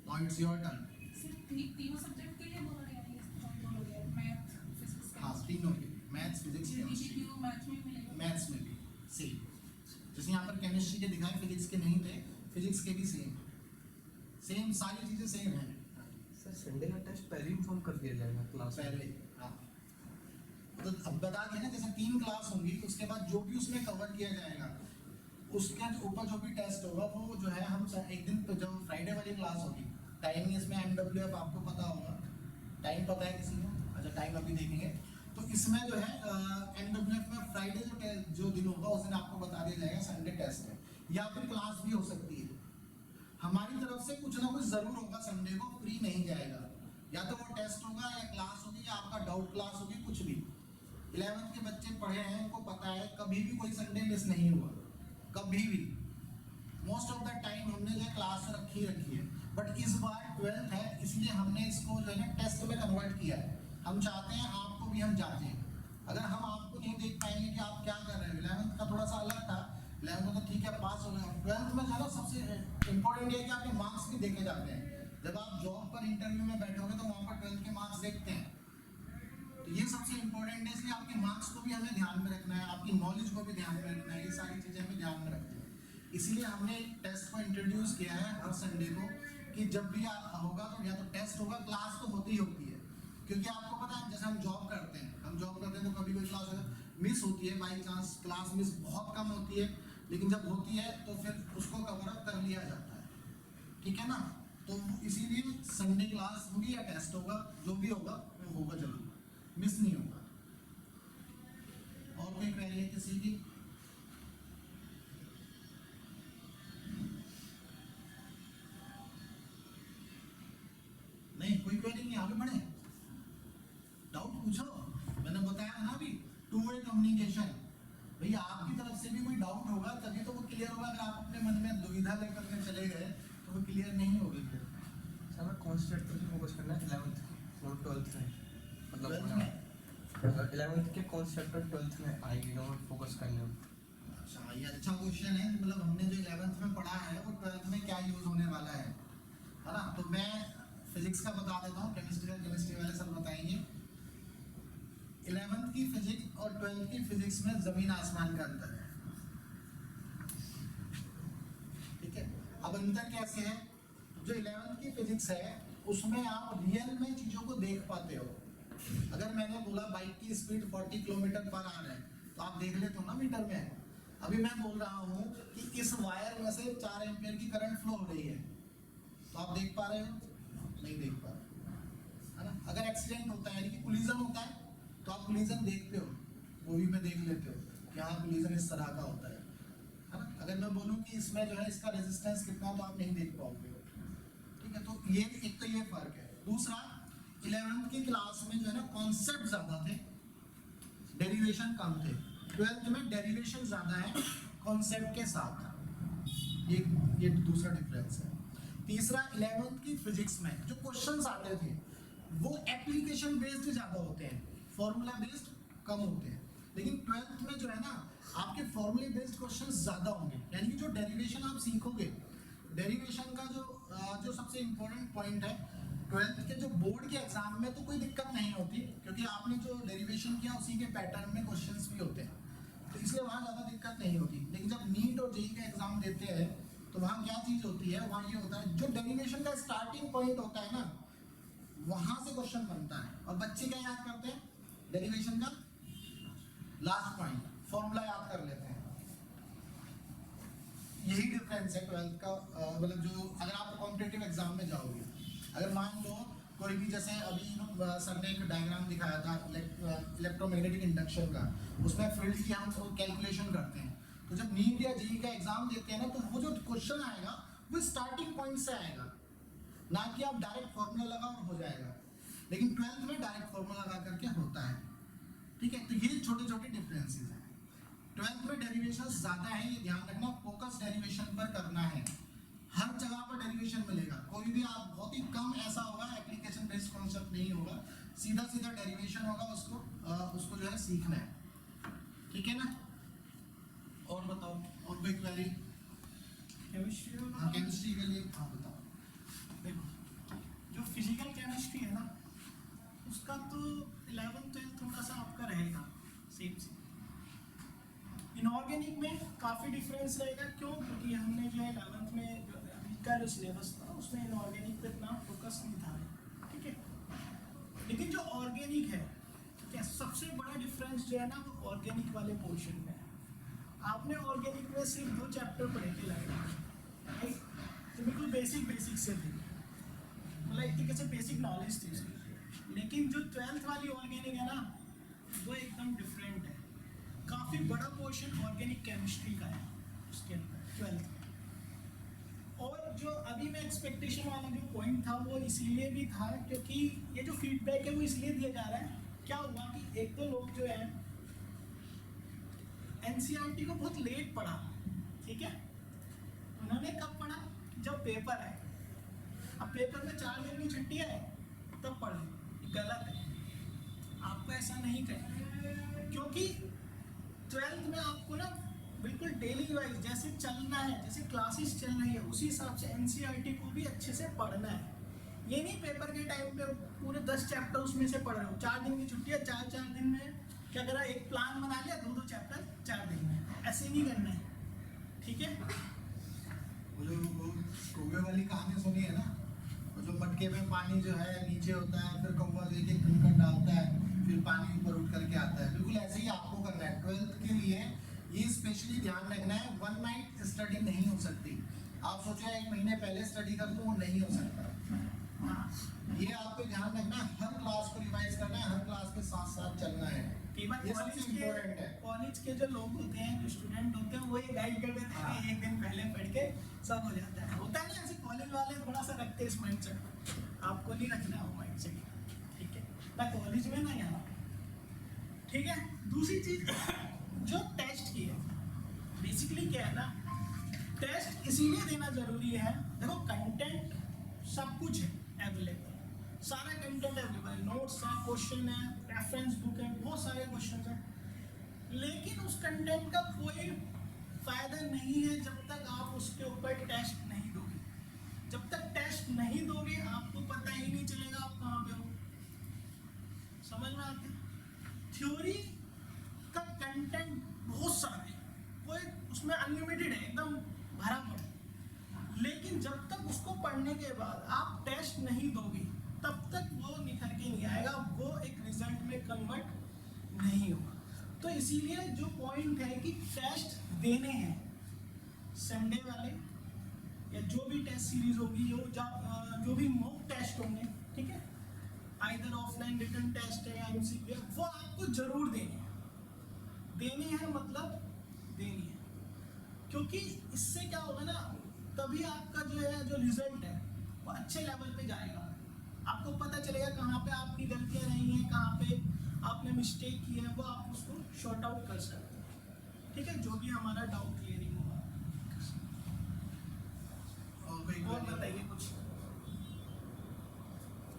Now it's your turn. सिर्फ तीनों सब्जेक्ट के लिए बोल रहे हैं, मैथ, फिजिक्स, हाँ, तीनों के, मैथ्स, फिजिक्स, केमिस्ट्री। मैथ्स में मिलेगा, मैथ्स में भी सेम, जैसे यहाँ पर केमिस्ट्री के दिखाए, फिजिक्स के नहीं थे, फिजिक्स के भी सेम सारी चीजें सेम है। सर संडे का टेस्ट पहले इन्फॉर्म कर दिया जाएगा क्लास पहले, हाँ। तो अब बता दिया ना, जैसे 3 क्लास होंगी उसके बाद जो भी उसमें कवर किया जाएगा उसके ऊपर जो भी टेस्ट होगा वो जो है हम एक दिन पे जब फ्राइडे वाली क्लास होगी, टाइमिंग इसमें MWF आपको पता होगा, टाइम पता है किसी को? अच्छा, टाइम अभी देखेंगे। तो इसमें जो है MWF में फ्राइडे जो दिन होगा उस दिन आपको बता दिया जाएगा संडे टेस्ट है, या फिर क्लास भी हो सकती है। हमारी तरफ से कुछ ना कुछ जरूर होगा, संडे को फ्री नहीं जाएगा, या तो वो टेस्ट होगा या क्लास होगी या आपका डाउट क्लास होगी, कुछ भी। 11th के बच्चे पढ़े हैं, उनको पता है कभी भी कोई संडे मिस नहीं हुआ, कभी भी। मोस्ट ऑफ द टाइम हमने जो क्लास रखी है, बट इस बार 12th है इसलिए हमने इसको जो है ना टेस्ट में कन्वर्ट किया है। हम चाहते हैं आपको भी हम जांचें। अगर हम आपको नहीं देख पाएंगे कि आप क्या कर रहे हैं, 11th का थोड़ा सा अलग था, 11th में तो ठीक है पास हो गया, 12th में ज़्यादा सबसे इंपॉर्टेंट ये है कि आपके मार्क्स भी देखे जाते हैं। जब आप जॉब पर इंटरव्यू में बैठोगे तो वहाँ पर 12th के मार्क्स देखते हैं, तो ये सबसे इंपॉर्टेंट है, इसलिए आपके मार्क्स को भी हमें ध्यान में रखना है, आपकी नॉलेज को भी ध्यान में रखना है, ये सारी चीज़ें हमें ध्यान में रखते हैं। इसीलिए हमने टेस्ट को इंट्रोड्यूस किया है हर संडे को, कि जब भी होगा तो या तो टेस्ट होगा, क्लास तो होती ही होती है, क्योंकि आपको पता है जैसे हम जॉब करते हैं तो कभी कोई क्लास मिस होती है, बाई चांस क्लास मिस बहुत कम होती है, लेकिन जब होती है तो फिर उसको कवर अप कर लिया जाता है, ठीक है ना। तो इसीलिए संडे क्लास होगी या टेस्ट होगा, जो भी होगा वो होगा जरूर, मिस नहीं होगा। और कोई क्वेरी है किसी की? नहीं, कोई क्वेरी नहीं, आगे बढ़े, डाउट पूछो। मैंने बताया ना अभी, टू वे कम्युनिकेशन। भैया आपकी तरफ से भी कोई डाउट होगा तभी तो वो क्लियर होगा। अगर आप अपने मन में दुविधा लेकर के चले गए तो वो क्लियर नहीं होगी फिर। सर हमें कौन से चैप्टर पे फोकस करना है 11th और 12th में? 12th में? मतलब 11th के कौन से चैप्टर 12th में आएगी जो हमें फोकस करने हैं? अच्छा, ये अच्छा क्वेश्चन है। मतलब हमने जो 11th में पढ़ा है वो 12th में क्या यूज होने वाला है ना। तो मैं फिजिक्स का बता देता हूँ, केमिस्ट्री वाले सब बताएंगे। 11th की फिजिक्स और 12th की फिजिक्स में जमीन आसमान का अंतर है, ठीक है। अब अंतर कैसे है? जो 11th की फिजिक्स है उसमें आप रियल में चीजों को देख पाते हो। अगर मैंने बोला बाइक की स्पीड 40 किलोमीटर पर आवर है तो आप देख लेते हो ना मीटर में। अभी मैं बोल रहा हूँ कि इस वायर में से 4 एम्पियर की करंट फ्लो हो रही है, तो आप देख पा रहे हो? नहीं देख पा रहे, है ना। अगर एक्सीडेंट होता है यानी कि कोलिजन होता है तो आप कोलिजन देखते हो, मूवी में देख लेते हो कि हाँ कोलिजन इस तरह का होता है ना। अगर मैं बोलूँ कि इसमें जो है इसका रेजिस्टेंस कितना तो आप नहीं देख पाओगे, ठीक है। तो ये एक तो ये फर्क है। दूसरा, 11th की क्लास में जो है ना कॉन्सेप्ट ज्यादा थे, डेरिवेशन कम थे। 12th में डेरिवेशन ज्यादा है कॉन्सेप्ट के साथ, ये दूसरा डिफरेंस है। तीसरा, 11th की फिजिक्स में जो क्वेश्चंस आते थे वो एप्लीकेशन बेस्ड ज्यादा होते हैं, फॉर्मूला बेस्ड कम होते हैं। लेकिन 12th में जो है ना आपके फॉर्मूले बेस्ड क्वेश्चंस ज्यादा होंगे, यानी कि जो डेरिवेशन आप सीखोगे, डेरिवेशन का जो सबसे इम्पोर्टेंट पॉइंट है 12th के जो बोर्ड के एग्जाम में तो कोई दिक्कत नहीं होती, क्योंकि आपने जो डेरिवेशन किया उसी के पैटर्न में क्वेश्चंस भी होते हैं, तो इसलिए वहाँ ज़्यादा दिक्कत नहीं होती। लेकिन जब नीट और जेईई का एग्जाम देते हैं तो वहाँ क्या चीज़ होती है, वहाँ ये होता है जो डेरिवेशन का स्टार्टिंग पॉइंट होता है ना, वहाँ से क्वेश्चन बनता है। और बच्चे क्या याद करते हैं? डेरिवेशन का लास्ट पॉइंट, फॉर्मूला याद कर लेते हैं। यही डिफरेंस है 12th का। मतलब जो अगर आप कॉम्पिटिटिव एग्जाम में जाओगे, अगर मान लो कोई भी, जैसे अभी सर ने एक डायग्राम दिखाया था इलेक्ट्रोमैग्नेटिक इंडक्शन का, उसमें फील्ड की हम कैलकुलेशन करते हैं। तो जब नीट या जेईई का एग्जाम देते हैं ना, तो वो जो क्वेश्चन आएगा वो स्टार्टिंग पॉइंट से आएगा, ना कि आप डायरेक्ट फॉर्मूला लगा और हो जाएगा। लेकिन 12th में डायरेक्ट फॉर्मूला लगा करके होता है, ठीक है। तो ये छोटे छोटे डिफरेंसेस हैं। 12th में डेरिवेशन ज्यादा है, ये ध्यान रखना, फोकस डेरिवेशन पर करना है। हर जगह पर डेरिवेशन मिलेगा, कोई भी आप बहुत ही कम ऐसा होगा एप्लीकेशन बेस्ड कॉन्सेप्ट नहीं होगा, सीधा सीधा डेरिवेशन होगा, उसको जो है सीखना है, ठीक है ना। और बताओ, और कोई क्वेरी? केमिस्ट्री के लिए हाँ बताओ। देखो, जो फिजिकल केमिस्ट्री है ना उसका तो 11th 12th थोड़ा सा आपका रहेगा सेम से। इनऑर्गेनिक में काफ़ी डिफरेंस रहेगा, क्यों? क्योंकि हमने जो है 11th में का जो सिलेबस था उसमें इनऑर्गेनिक पे इतना फोकस नहीं था, ठीक है। लेकिन जो ऑर्गेनिक है, ठीक है, सबसे बड़ा डिफरेंस जो है ना वो ऑर्गेनिक वाले पोर्शन में है। आपने ऑर्गेनिक में सिर्फ 2 चैप्टर पढ़े थे लगभग, तो बिल्कुल बेसिक से थे, मतलब एक तरीके से बेसिक नॉलेज थी उसकी। लेकिन जो 12th वाली ऑर्गेनिक है ना वो एकदम डिफरेंट है, काफ़ी बड़ा पोर्शन ऑर्गेनिक केमिस्ट्री का है उसके अंदर 12th में। और जो अभी मैं एक्सपेक्टेशन वाला जो पॉइंट था वो इसीलिए भी था क्योंकि ये जो फीडबैक है वो इसलिए दिया जा रहा है। क्या हुआ कि एक दो लोग जो है एनसीईआरटी को बहुत लेट पढ़ा, ठीक है। उन्होंने कब पढ़ा? जब पेपर है। अब पेपर में 4 दिन की छुट्टी है तब पढ़ लो, गलत है, आपको ऐसा नहीं करना। क्योंकि 12th में आपको ना बिल्कुल डेली वाइज जैसे चलना है, जैसे क्लासेस चल रही है उसी हिसाब से एनसीईआरटी को भी अच्छे से पढ़ना है। ये नहीं पेपर के टाइम पे पूरे 10 चैप्टर उसमें से पढ़ रहे हो, 4 दिन की छुट्टी है, 4 दिन में क्या करा, एक प्लान बना लिया, 2 चैप्टर 4 दिन में, ऐसे नहीं करना है, ठीक है। वो जो कौवे वाली कहानी सुनी है ना, वो जो मटके में पानी जो है नीचे होता है, फिर कौवा जो एक कंकड़ डालता है, फिर पानी ऊपर उठ करके आता है, बिल्कुल ऐसे ही आपको करना है। 12th के लिए ये स्पेशली ध्यान ध्यान रखना है, वन नाइट स्टडी नहीं हो सकती। आप सोचो 1 महीने पहले स्टडी कर लो, वो नहीं हो सकता। ये आपको ध्यान रखना है, हर क्लास को रिवाइज करना है, हर क्लास के साथ साथ चलना है। कई बार ये सबसे इम्पोर्टेंट है। कॉलेज के जो लोग होते हैं, जो स्टूडेंट होते हैं, वो ये गाइड कर देते हैं कि एक दिन पहले पढ़ के सब हो जाता है। होता है ना ऐसे, कॉलेज वाले थोड़ा सा रखते हैं इस माइंडसेट, आपको नहीं रखना है वो माइंडसेट, ठीक है, ना कॉलेज में ना यहाँ, ठीक है। दूसरी चीज जो टेस्ट की है, बेसिकली क्या है ना, टेस्ट इसीलिए देना जरूरी है, देखो कंटेंट सब कुछ है अवेलेबल, सारा कंटेंट अवेलेबल है, नोट्स है, क्वेश्चन है, रेफरेंस बुक है, बहुत सारे क्वेश्चन है, लेकिन उस कंटेंट का कोई फायदा नहीं है जब तक आप उसके ऊपर टेस्ट नहीं दोगे। जब तक टेस्ट नहीं दोगे आपको पता ही नहीं चलेगा आप कहाँ पे हो। समझ में आते? थ्योरी का कंटेंट बहुत सारा है, कोई उसमें अनलिमिटेड है, एकदम भरा पड़ा, लेकिन जब तक उसको पढ़ने के बाद आप टेस्ट नहीं दोगे तब तक वो निखर के नहीं आएगा, वो एक रिजल्ट में कन्वर्ट नहीं होगा। तो इसीलिए जो पॉइंट है कि टेस्ट देने हैं संडे वाले, या जो भी टेस्ट सीरीज होगी, जो भी मॉक टेस्ट होंगे, ठीक है, आइदर ऑफलाइन रिटन टेस्ट है या एमसीक्यू, वो आपको जरूर देने हैं, मतलब देनी है, क्योंकि इससे क्या होगा ना, तभी आपका जो है जो रिजल्ट है वो अच्छे लेवल पे जाएगा। आपको पता चलेगा कहाँ पे आपकी गलतियाँ रही हैं, कहाँ पे आपने मिस्टेक की है, वो आप उसको शॉर्ट आउट कर सकते हैं, ठीक है, जो भी हमारा डाउट क्लियरिंग होगा। और बताइए कुछ,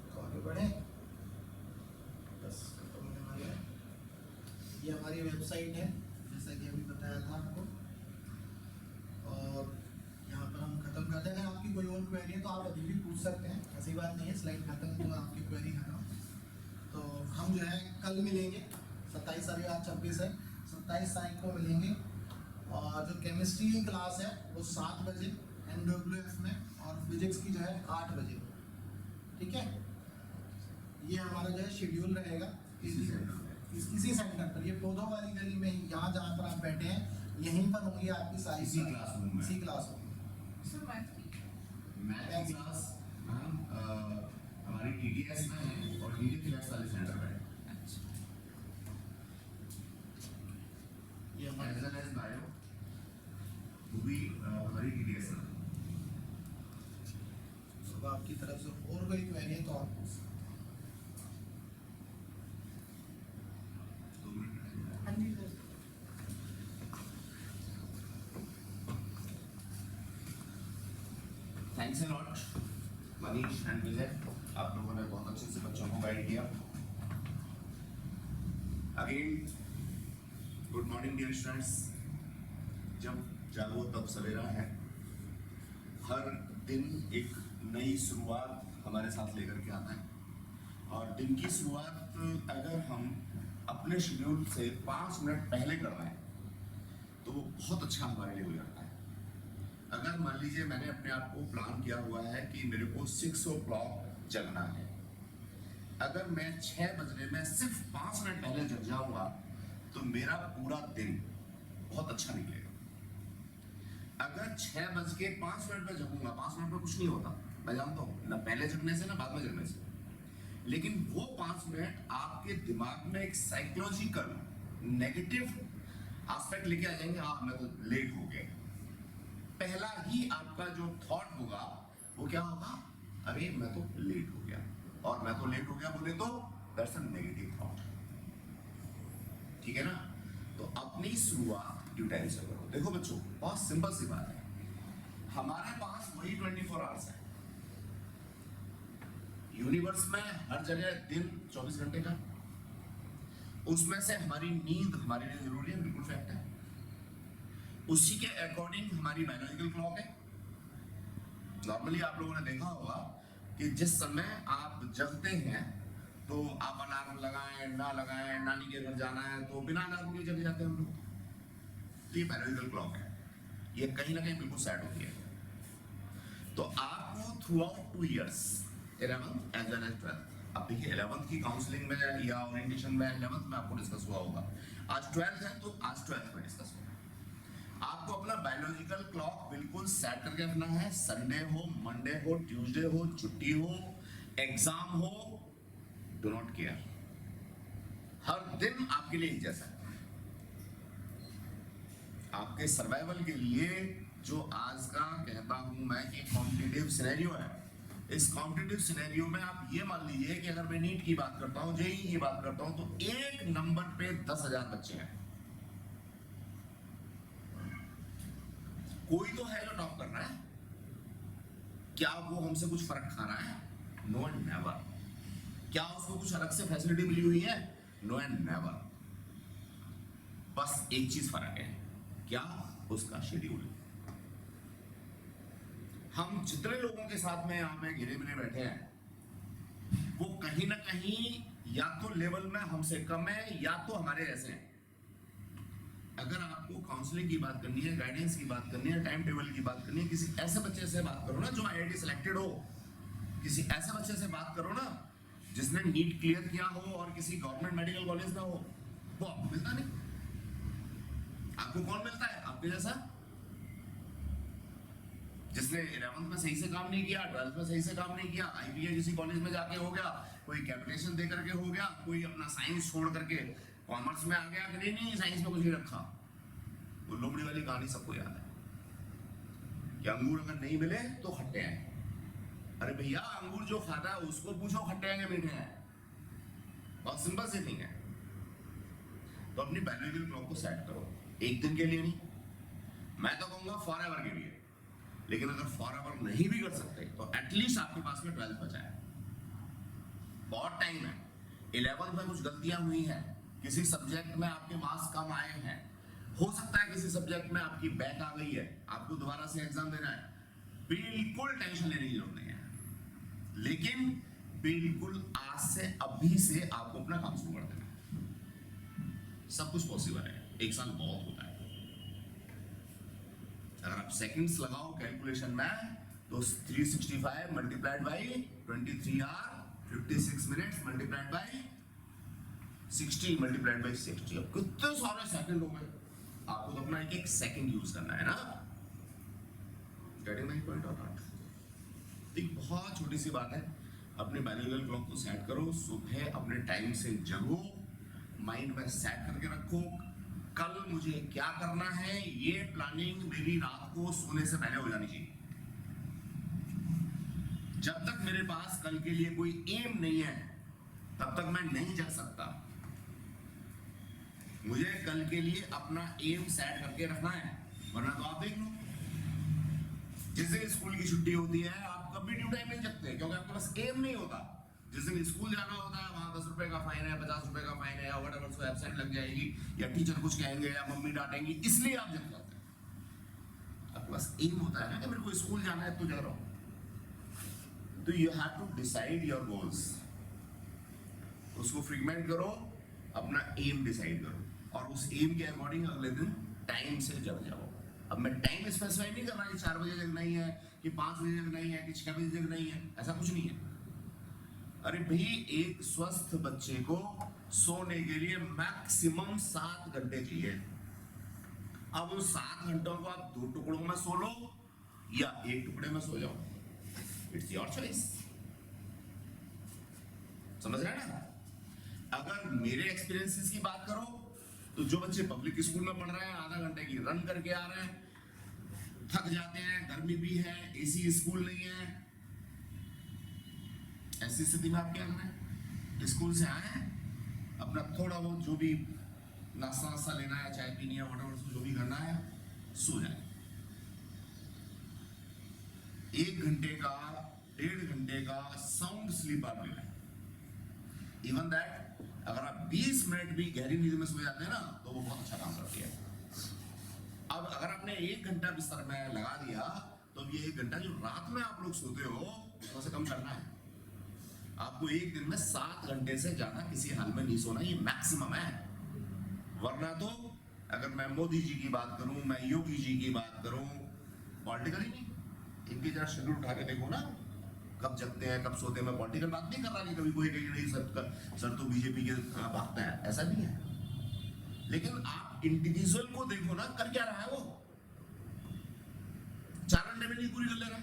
तो आगे बढ़े, बस खत्म होने वाला है। ये हमारी वेबसाइट है, जैसा कि अभी बताया था आपको, और यहाँ पर हम खत्म करते हैं। अगर आपकी कोई और क्वेरी है तो आप अभी भी पूछ सकते हैं, ऐसी बात नहीं है, स्लाइड खत्म तो आपकी क्वेरी खत्म। तो हम जो है कल मिलेंगे, 27 तारीख, आज 26 है, 27 तारीख को मिलेंगे, और जो केमिस्ट्री की क्लास है वो 7 बजे NWF में, और फिजिक्स की जो है 8 बजे, ठीक है। ये हमारा जो है शेड्यूल रहेगा इसी सेंटर पर, ये पौधों वाली गली में ही, यहाँ जहाँ पर आप बैठे हैं यहीं पर होंगी आपकी सारी इसी क्लासरूम में। इसी क्लास होगी। सर मैथ मैथ की क्लास हमारी TDS में है और इंडियन क्लास वाले सेंटर में है। ये हमारे एज वेल एज बायो वो भी हमारी TDS में। सुबह आपकी तरफ से और कोई क्वेरी है तो आप पूछ सकते हैं। 2 मिनट। हाँ जी sir. Thanks a lot Manish and Vijay, आप लोगों ने बहुत अच्छे से बच्चों को गाइड किया। Again good morning dear students. जब जागो तब सवेरा है, हर दिन एक नई शुरुआत हमारे साथ लेकर के आता है, और दिन की शुरुआत अगर हम अपने शेड्यूल से 5 मिनट पहले कर रहे हैं तो वो बहुत अच्छा हमारे लिए हो जाता है। अगर मान लीजिए मैंने अपने आप को प्लान किया हुआ है कि मेरे को 6 o'clock जगना है, अगर मैं 6 बजने में सिर्फ 5 मिनट पहले जग जाऊंगा तो मेरा पूरा दिन बहुत अच्छा निकलेगा। अगर 6:05 पे जगूंगा, 5 मिनट में कुछ नहीं होता, मैं जानता हूँ, ना पहले जगने से ना बाद में जगने से, लेकिन वो 5 मिनट आपके दिमाग में एक साइकोलॉजिकल नेगेटिव एस्पेक्ट लेके आ जाएंगे, हाँ मैं तो लेट हो गया। पहला ही आपका जो थॉट होगा वो क्या होगा, अरे मैं तो लेट हो गया, और मैं तो लेट हो गया बोले तो दैट्स अ नेगेटिव थॉट, ठीक है ना। तो अपनी शुरुआत ड्यू टाइम से करो। देखो बच्चों, बहुत सिंपल सी बात है, हमारे पास वही 24 आवर्स है। यूनिवर्स में हर जगह दिन 24 घंटे का, उसमें से हमारी नींद हमारे लिए जरूरी है, बिल्कुल फैक्ट है। उसी के अकॉर्डिंग हमारी बायोलॉजिकल क्लॉक है। नॉर्मली आप लोगों ने देखा होगा कि जिस समय आप जगते हैं तो आप अलार्म लगाएं ना लगाएं, नानी के घर जाना है तो बिना अलार्म के जग जाते हैं हम लोग। तो ये बायोलॉजिकल क्लॉक है, ये कहीं ना कहीं बिल्कुल सेट होती है। तो आपको throughout 2 years 11th as well as 12th, अब देखिए 11th की काउंसलिंग में या ओरिएंटेशन में 11th में आपको डिस्कस हुआ होगा, आज 12th है तो आज 12th में डिस्कस होगा। आपको अपना बायोलॉजिकल क्लॉक बिल्कुल सेट करके रखना है। संडे हो, मंडे हो, ट्यूसडे हो, छुट्टी हो, एग्जाम हो, डू नॉट केयर, हर दिन आपके लिए एक जैसा है। आपके सर्वाइवल के लिए जो आज का कहता हूं मैं कि कॉम्पिटिटिव सिनेरियो है, इस कॉम्पिटिटिव सिनेरियो में आप ये मान लीजिए कि अगर मैं नीट की बात करता हूं, जेईई की बात करता हूं, तो एक नंबर पे 10,000 बच्चे हैं। कोई तो है जो टॉप कर रहा है। क्या वो हमसे कुछ फर्क खा रहा है? No and never. क्या उसको कुछ अलग से फैसिलिटी मिली हुई है? No and never. बस एक चीज फर्क है, क्या? उसका शेड्यूल। हम जितने लोगों के साथ में यहां पे घिरे मिले बैठे हैं, वो कहीं ना कहीं या तो लेवल में हमसे कम है या तो हमारे जैसे हैं। अगर आपको काउंसलिंग की बात करनी है, गाइडेंस की बात करनी है, टाइम टेबल की बात करनी है, किसी ऐसे बच्चे से बात करो ना जो आईआईटी सिलेक्टेड हो, किसी ऐसे बच्चे से बात करो ना जिसने नीट क्लियर किया हो और किसी गवर्नमेंट मेडिकल कॉलेज में हो, वो आपको मिलता नहीं। आपको कौन मिलता है? आपके जैसा, जिसने 11th में सही से काम नहीं किया, 12th में सही से काम नहीं किया, आईपीए किसी कॉलेज में जाके हो गया, कोई कैपिटेशन दे करके हो गया, कोई अपना साइंस छोड़ करके कॉमर्स में आ गया कि नहीं साइंस में कुछ नहीं रखा। वो लोमड़ी वाली कहानी सबको याद है कि अंगूर अगर नहीं मिले तो खट्टे हैं। अरे भैया, अंगूर जो खाता है उसको पूछो खट्टे हैं कि मीठे हैं। बहुत सिंपल सी थिंग है। तो अपनी बायोलॉजिकल क्लॉक को सेट करो, एक दिन के लिए नहीं, मैं तो कहूंगा फॉर एवर के लिए। लेकिन अगर फॉर एवर नहीं भी कर सकते तो एटलीस्ट आपके पास में 12th बचा है, बहुत टाइम है। 11th में कुछ गलतियां हुई हैं, किसी सब्जेक्ट में आपके मार्क्स कम आए हैं, हो सकता है किसी सब्जेक्ट में आपकी बैक आ गई है, आपको दोबारा से एग्जाम देना है, बिल्कुल टेंशन लेने की जरूरत नहीं है। लेकिन बिल्कुल आज से अभी से आपको अपना काम शुरू कर देना है। सब कुछ पॉसिबल है, एक साल बहुत होता है। अगर आप सेकंड्स लगाओ कैलकुलेशन में तो 365 multiplied by 23 hour 56 minutes multiplied by 60 multiplied by 60, अब कितने सारे सेकंड हो गए। आपको तो अपना एक सेकंड यूज करना है ना। गेटिंग माय पॉइंट और नॉट। एक बहुत छोटी सी बात है, अपने बायोलॉजिकल क्लॉक को सेट करो, सुबह अपने टाइम से जगो, माइंड में सेट करके रखो कल मुझे क्या करना है। ये प्लानिंग मेरी रात को सोने से पहले हो जानी चाहिए। जब तक मेरे पास कल के लिए कोई एम नहीं है तब तक मैं नहीं जग सकता। मुझे कल के लिए अपना एम सेट करके रखना है, वरना तो आप देख लो जिस दिन स्कूल की छुट्टी होती है आप कभी ड्यू टाइम नहीं जगते, क्योंकि आपके पास एम नहीं होता। जिस दिन स्कूल जाना होता है वहां 10 रुपए का फाइन है, 50 रुपए का फाइन है, या व्हाटएवर, सो एब्सेंट लग जाएगी या टीचर कुछ कहेंगे या मम्मी डांटेंगी, इसलिए आप जग जाते हैं। आपके पास एम होता है ना कि मेरे को स्कूल जाना है तो जग रहा हूं। तो you have to decide your goals, उसको फ्रीगमेंट करो, अपना एम डिसाइड करो और उस एम के अकॉर्डिंग अगले दिन टाइम से जग जाओ। अब मैं टाइम स्पेसिफाई नहीं कर रहा कि 4 बजे जगना ही है कि 5 बजे जगना ही है कि 6 बजे जगना ही है, ऐसा कुछ नहीं है। अरे भाई, एक स्वस्थ बच्चे को सोने के लिए मैक्सिमम 7 घंटे चाहिए। अब उन 7 घंटों को आप 2 टुकड़ों में सो लो या 1 टुकड़े में सो जाओ, इट्स योर चॉइस। समझ रहे हैं ना। अगर मेरे एक्सपीरियंसेस की बात करो तो जो बच्चे पब्लिक स्कूल में पढ़ रहे हैं, आधा घंटे की रन करके आ रहे हैं, थक जाते हैं, गर्मी भी है, एसी स्कूल नहीं है, ऐसी स्थिति में आप क्या करें? स्कूल से आए, अपना थोड़ा बहुत जो भी नाश्ता वास्ता लेना है, चाय पीनी है, व्हाटएवर जो भी करना है, सो जाए। 1 घंटे का 1.5 घंटे का साउंड स्लीप आप लेना है। इवन दैट अगर आप 20 मिनट भी गहरी नींद में सो जाते हैं ना तो वो बहुत अच्छा काम करती है। अब अगर आपने 1 घंटा बिस्तर में लगा दिया तो अब ये 1 घंटा जो रात में आप लोग सोते हो उसको से कम करना है। आपको एक दिन में 7 घंटे से ज्यादा किसी हाल में नहीं सोना, ये मैक्सिमम है। वरना तो अगर मैं मोदी जी की बात करूं, मैं योगी जी की बात करूं, पॉलिटिकल ही नहीं, इनकी जरा शेड्यूल उठा के देखो ना, कब जगते हैं कब सोते हैं। मैं पॉलिटिकल बात नहीं कर रहा कि कभी कोई कहीं नहीं सर तो बीजेपी के भागता है, ऐसा नहीं है। लेकिन आप इंडिविजुअल को देखो ना, कर क्या रहा है वो। घंटे में नींद पूरी कर लेगा।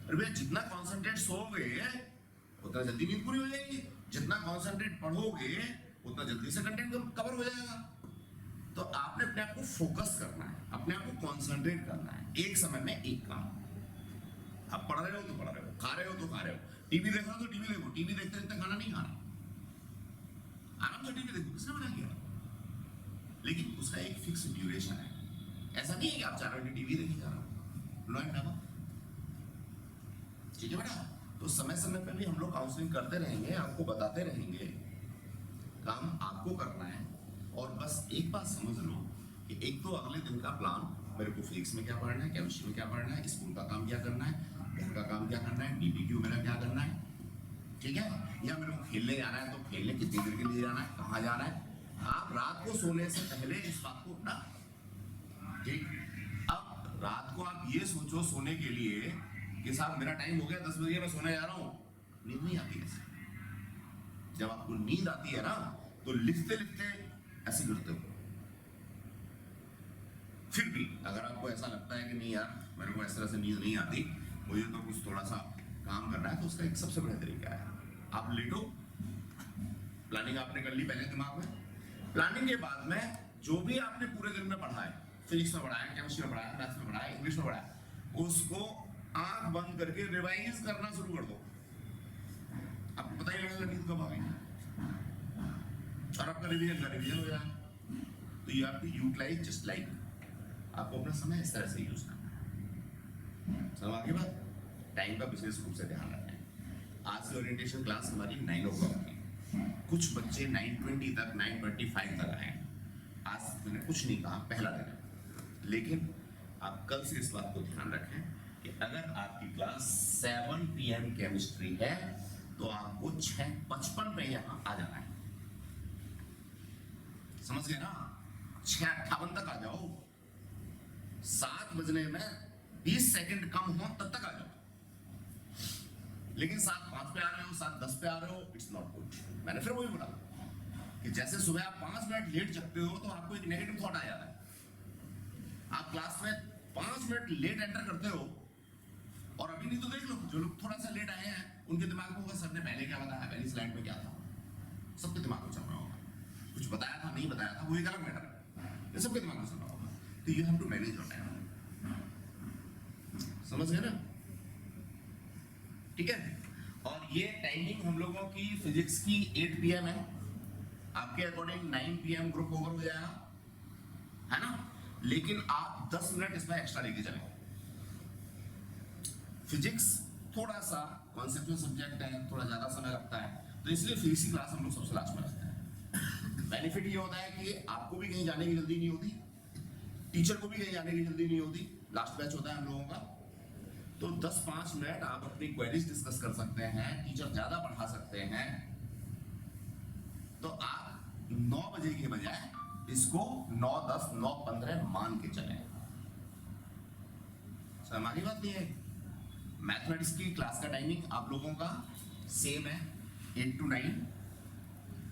अरे भैया जितना कॉन्सेंट्रेट सोओगे उतना जल्दी नींद पूरी हो जाएगी, जितना कॉन्सेंट्रेट पढ़ोगे उतना जल्दी से कंटेंट कवर हो जाएगा। तो आपने अपने आप को फोकस करना है, अपने आप को कॉन्सेंट्रेट करना है, एक समय में एक काम। आप पढ़ रहे हो तो पढ़ रहे हो, खा रहे हो तो खा रहे हो, टीवी देख रहे हो तो टीवी देखो, टीवी देखते देखते खाना नहीं खाना, आराम से टीवी देखो, किसने मना किया? लेकिन उसका एक फिक्स ड्यूरेशन है। ऐसा नहीं है कि आप 4 घंटे टीवी देखी जा रहे हो, लो एंड डाबा। ठीक है बेटा, तो समय समय पे भी हम लोग काउंसलिंग करते रहेंगे, आपको बताते रहेंगे, काम आपको करना है। और बस एक बात समझ लो कि एक तो अगले दिन का प्लान, मेरे को फिजिक्स में क्या पढ़ना है, केमिस्ट्री में क्या पढ़ना है, स्कूल का काम क्या करना है, घर का काम क्या करना है, डीपीक्यू मेरा क्या करना है, ठीक है, या मेरे को खेलने जाना है तो खेलने कितनी देर के लिए जाना है, कहाँ जाना है। आप रात को सोने से पहले इस बात को ना, ठीक, अब रात को आप ये सोचो सोने के लिए कि साहब मेरा टाइम हो गया 10 बजे मैं सोने जा रहा हूँ, नींद नहीं आती ऐसे। जब आपको नींद आती है ना तो लिखते लिखते ऐसे गिरते हो। फिर भी अगर आपको ऐसा लगता है कि नहीं यार मेरे को इस तरह से नींद नहीं आती, मुझे तो कुछ थोड़ा सा काम करना है, तो उसका एक सबसे बड़ा तरीका है, आप लेटो, प्लानिंग आपने कर ली पहले दिमाग में, प्लानिंग के बाद में जो भी आपने पूरे दिन में पढ़ा है, फिजिक्स में पढ़ा है, केमिस्ट्री में पढ़ा है, मैथ्स में पढ़ा है, इंग्लिश में पढ़ा है, उसको आंख बंद करके रिवाइज करना शुरू कर दो। आपको पता ही लगेगा नींद कब आ गई और आपका रिवीजन हो जाए। तो you have to utilise just like, आपको अपना समय इस तरह से यूज करना है। समझ आगे बात, टाइम का विशेष रूप से ध्यान रखना है। आज की ओरिएंटेशन क्लास हमारी 9 o'clock की, कुछ बच्चे 9:20 तक 9:25 तक आए। आज मैंने कुछ नहीं कहा, पहला दिन है, लेकिन आप कल से इस बात को ध्यान रखें कि अगर आपकी क्लास 7 PM केमिस्ट्री है तो आपको 6:55 पे यहाँ आ जाना है। समझ गए ना? 6:58 तक आ जाओ, 7 बजने में 20 सेकंड कम हो तब तक आ जाओ। लेकिन 7:05 पे आ रहे हो, 7:10 पे आ रहे हो, इट्स नॉट गुड। मैंने फिर वही बोला कि जैसे सुबह आप 5 मिनट लेट जगते हो तो आपको एक नेगेटिव थॉट आ जाता है। आप क्लास में 5 मिनट लेट एंटर करते हो, और अभी नहीं तो देख लो जो लोग थोड़ा सा लेट आए हैं उनके दिमाग में होगा सर ने पहले क्या बताया, पहली स्लाइड में क्या था, सबके दिमाग में चल रहा होगा, कुछ बताया था नहीं बताया था वो एक अलग मैटर है, ये सबके दिमाग में चल रहा होगा। तो you have to manage your time, समझ गए ना? ठीक है, और ये टाइमिंग हम लोगों की फिजिक्स की 8 PM है, आपके अकॉर्डिंग 9 PM ग्रुप ओवर हो जाएगा, है ना? लेकिन आप 10 मिनट इसमें एक्स्ट्रा लेके चलें। फिजिक्स थोड़ा सा कॉन्सेप्चुअल सब्जेक्ट है, थोड़ा ज्यादा समय लगता है, तो इसलिए फिजिक्स की क्लास हम लोग सबसे लास्ट में रखते हैं। बेनिफिट ये होता है कि आपको भी कहीं जाने की जल्दी नहीं होती, टीचर को भी कहीं जाने की जल्दी नहीं होती, लास्ट बैच होता है हम लोगों का, तो 10-5 मिनट आप अपनी क्वेरीज डिस्कस कर सकते हैं, टीचर ज्यादा पढ़ा सकते हैं। तो आप 9 बजे के बजाय इसको 9:10, 9:15 मान के चलें। हमारी बात नहीं है। मैथमेटिक्स की क्लास का टाइमिंग आप लोगों का सेम है, 8 to 9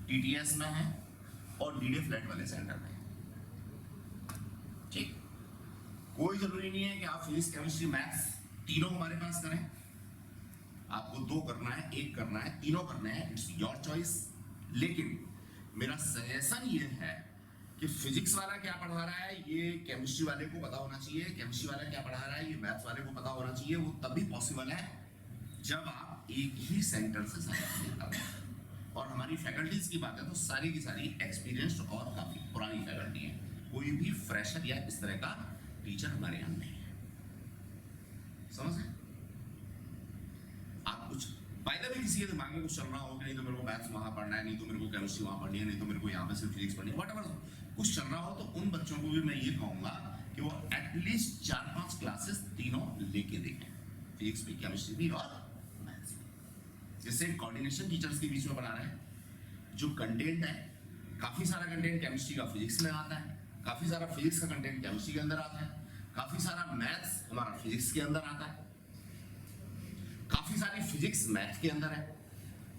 TTS में है और डीडे फ्लैट वाले सेंटर में। ठीक, कोई जरूरी नहीं है कि आप फिजिक्स केमिस्ट्री मैथ्स तीनों हमारे पास करें, आपको 2 करना है, 1 करना है, तीनों करना है, इट्स योर चॉइस। लेकिन मेरा सजेशन ये है कि फिजिक्स वाला क्या पढ़ा रहा है ये केमिस्ट्री वाले को पता होना चाहिए, केमिस्ट्री वाला क्या पढ़ा रहा है ये मैथ्स वाले को पता होना चाहिए। वो तभी पॉसिबल है जब आप एक ही सेंटर से सारे, और हमारी फैकल्टीज की बात है तो सारी की सारी एक्सपीरियंस्ड और काफी पुरानी फैकल्टी है, कोई भी फ्रेशर या इस तरह का टीचर हमारे यहाँ नहीं है। समझ गए? आप कुछ फायदा भी किसी के दिमाग में कुछ चल रहा हो कि नहीं तो मेरे को मैथ्स वहाँ पढ़ना है, नहीं तो मेरे को केमिस्ट्री वहाँ पढ़नी है, नहीं तो मेरे को यहाँ पे सिर्फ फिजिक्स पढ़नी है, व्हाटएवर कुछ चल रहा हो, तो उन बच्चों को भी मैं ये कहूँगा कि वो एटलीस्ट 4-5 क्लासेस तीनों लेके देखें, फिजिक्स भी, केमिस्ट्री भी और मैथ्स भी, जिससे कोऑर्डिनेशन टीचर्स के बीच में बना रहे हैं। जो कंटेंट है, काफ़ी सारा कंटेंट केमिस्ट्री का फिजिक्स में आता है, काफ़ी सारा फिजिक्स का कंटेंट केमिस्ट्री के अंदर आता है, काफ़ी सारा मैथ्स हमारा फिजिक्स के अंदर आता है, काफ़ी सारी फिजिक्स मैथ के अंदर है।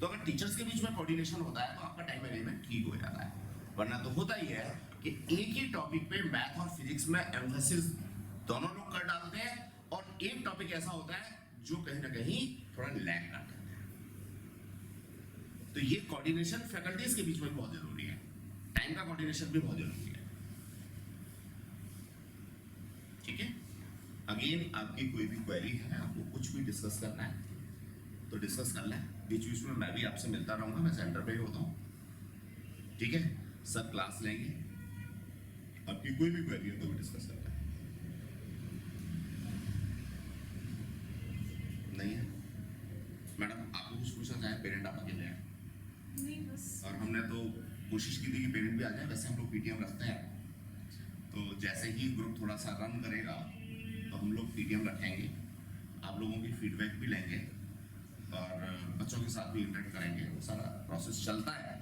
तो अगर टीचर्स के बीच में कोऑर्डिनेशन होता है तो आपका टाइम मैनेजमेंट ठीक हो जाता है। वरना तो होता ही है कि एक ही टॉपिक पे मैथ और फिजिक्स में एम्फेसिस दोनों लोग कर डालते हैं और एक टॉपिक ऐसा होता है जो कहीं ना कहीं थोड़ा लैग करता है। तो ये कोऑर्डिनेशन फैकल्टीज के बीच में बहुत जरूरी है, टाइम का कोऑर्डिनेशन भी बहुत जरूरी है। ठीक है, अगेन आपकी कोई भी क्वेरी है, आपको कुछ भी डिस्कस करना है तो डिस्कस कर लें। बीच बीच में मैं भी आपसे मिलता रहूंगा, मैं सेंटर पे ही होता हूँ। ठीक है, सब क्लास लेंगे, आपकी कोई भी क्वेरी है तो भी डिस्कस कर लें। नहीं है मैडम, आपको कुछ पूछना चाहे? पेरेंट आप अकेले हैं नहीं बस और हमने तो कोशिश की थी कि पेरेंट भी आ जाए। वैसे हम लोग पीटीएम रखते हैं, तो जैसे ही ग्रुप थोड़ा सा रन करेगा तो हम लोग पीटीएम रखेंगे, आप लोगों की फीडबैक भी लेंगे और बच्चों के साथ भी इंटरेक्ट करेंगे। वो सारा प्रोसेस चलता है।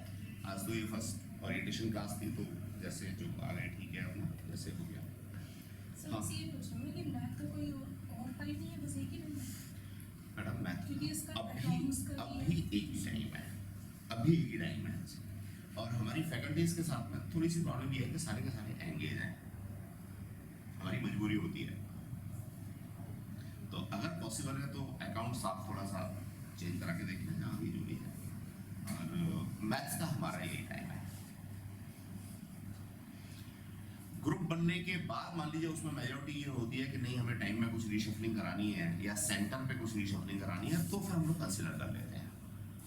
आज तो ये फर्स्ट ओरिएंटेशन क्लास थी, तो जैसे जो आ गए ठीक है, अपना जैसे हो गया। सर हाँ। बस ये पूछना कि मैथ का कोई और टाइप नहीं है, बस एक ही नहीं है मैडम मैथ क्योंकि इसका अभी accounts का भी अभी एक ही टाइम है, अभी एक ही टाइम है। और हमारी फैकल्टीज के साथ में थोड़ी सी प्रॉब्लम ये है कि सारे के सारे एंगेज हैं, हमारी मजबूरी होती है। तो अगर पॉसिबल है तो अकाउंट्स आप थोड़ा सा चेंज करा के देख लें जहाँ भी जो भी है, और मैथ्स का हमारा यही टाइम है। ग्रुप बनने के बाद मान लीजिए उसमें मेजॉरिटी ये होती है कि नहीं हमें टाइम में कुछ रीशफलिंग करानी है या सेंटर पे कुछ रीशफलिंग करानी है, तो फिर हम लोग कंसिडर कर लेते हैं।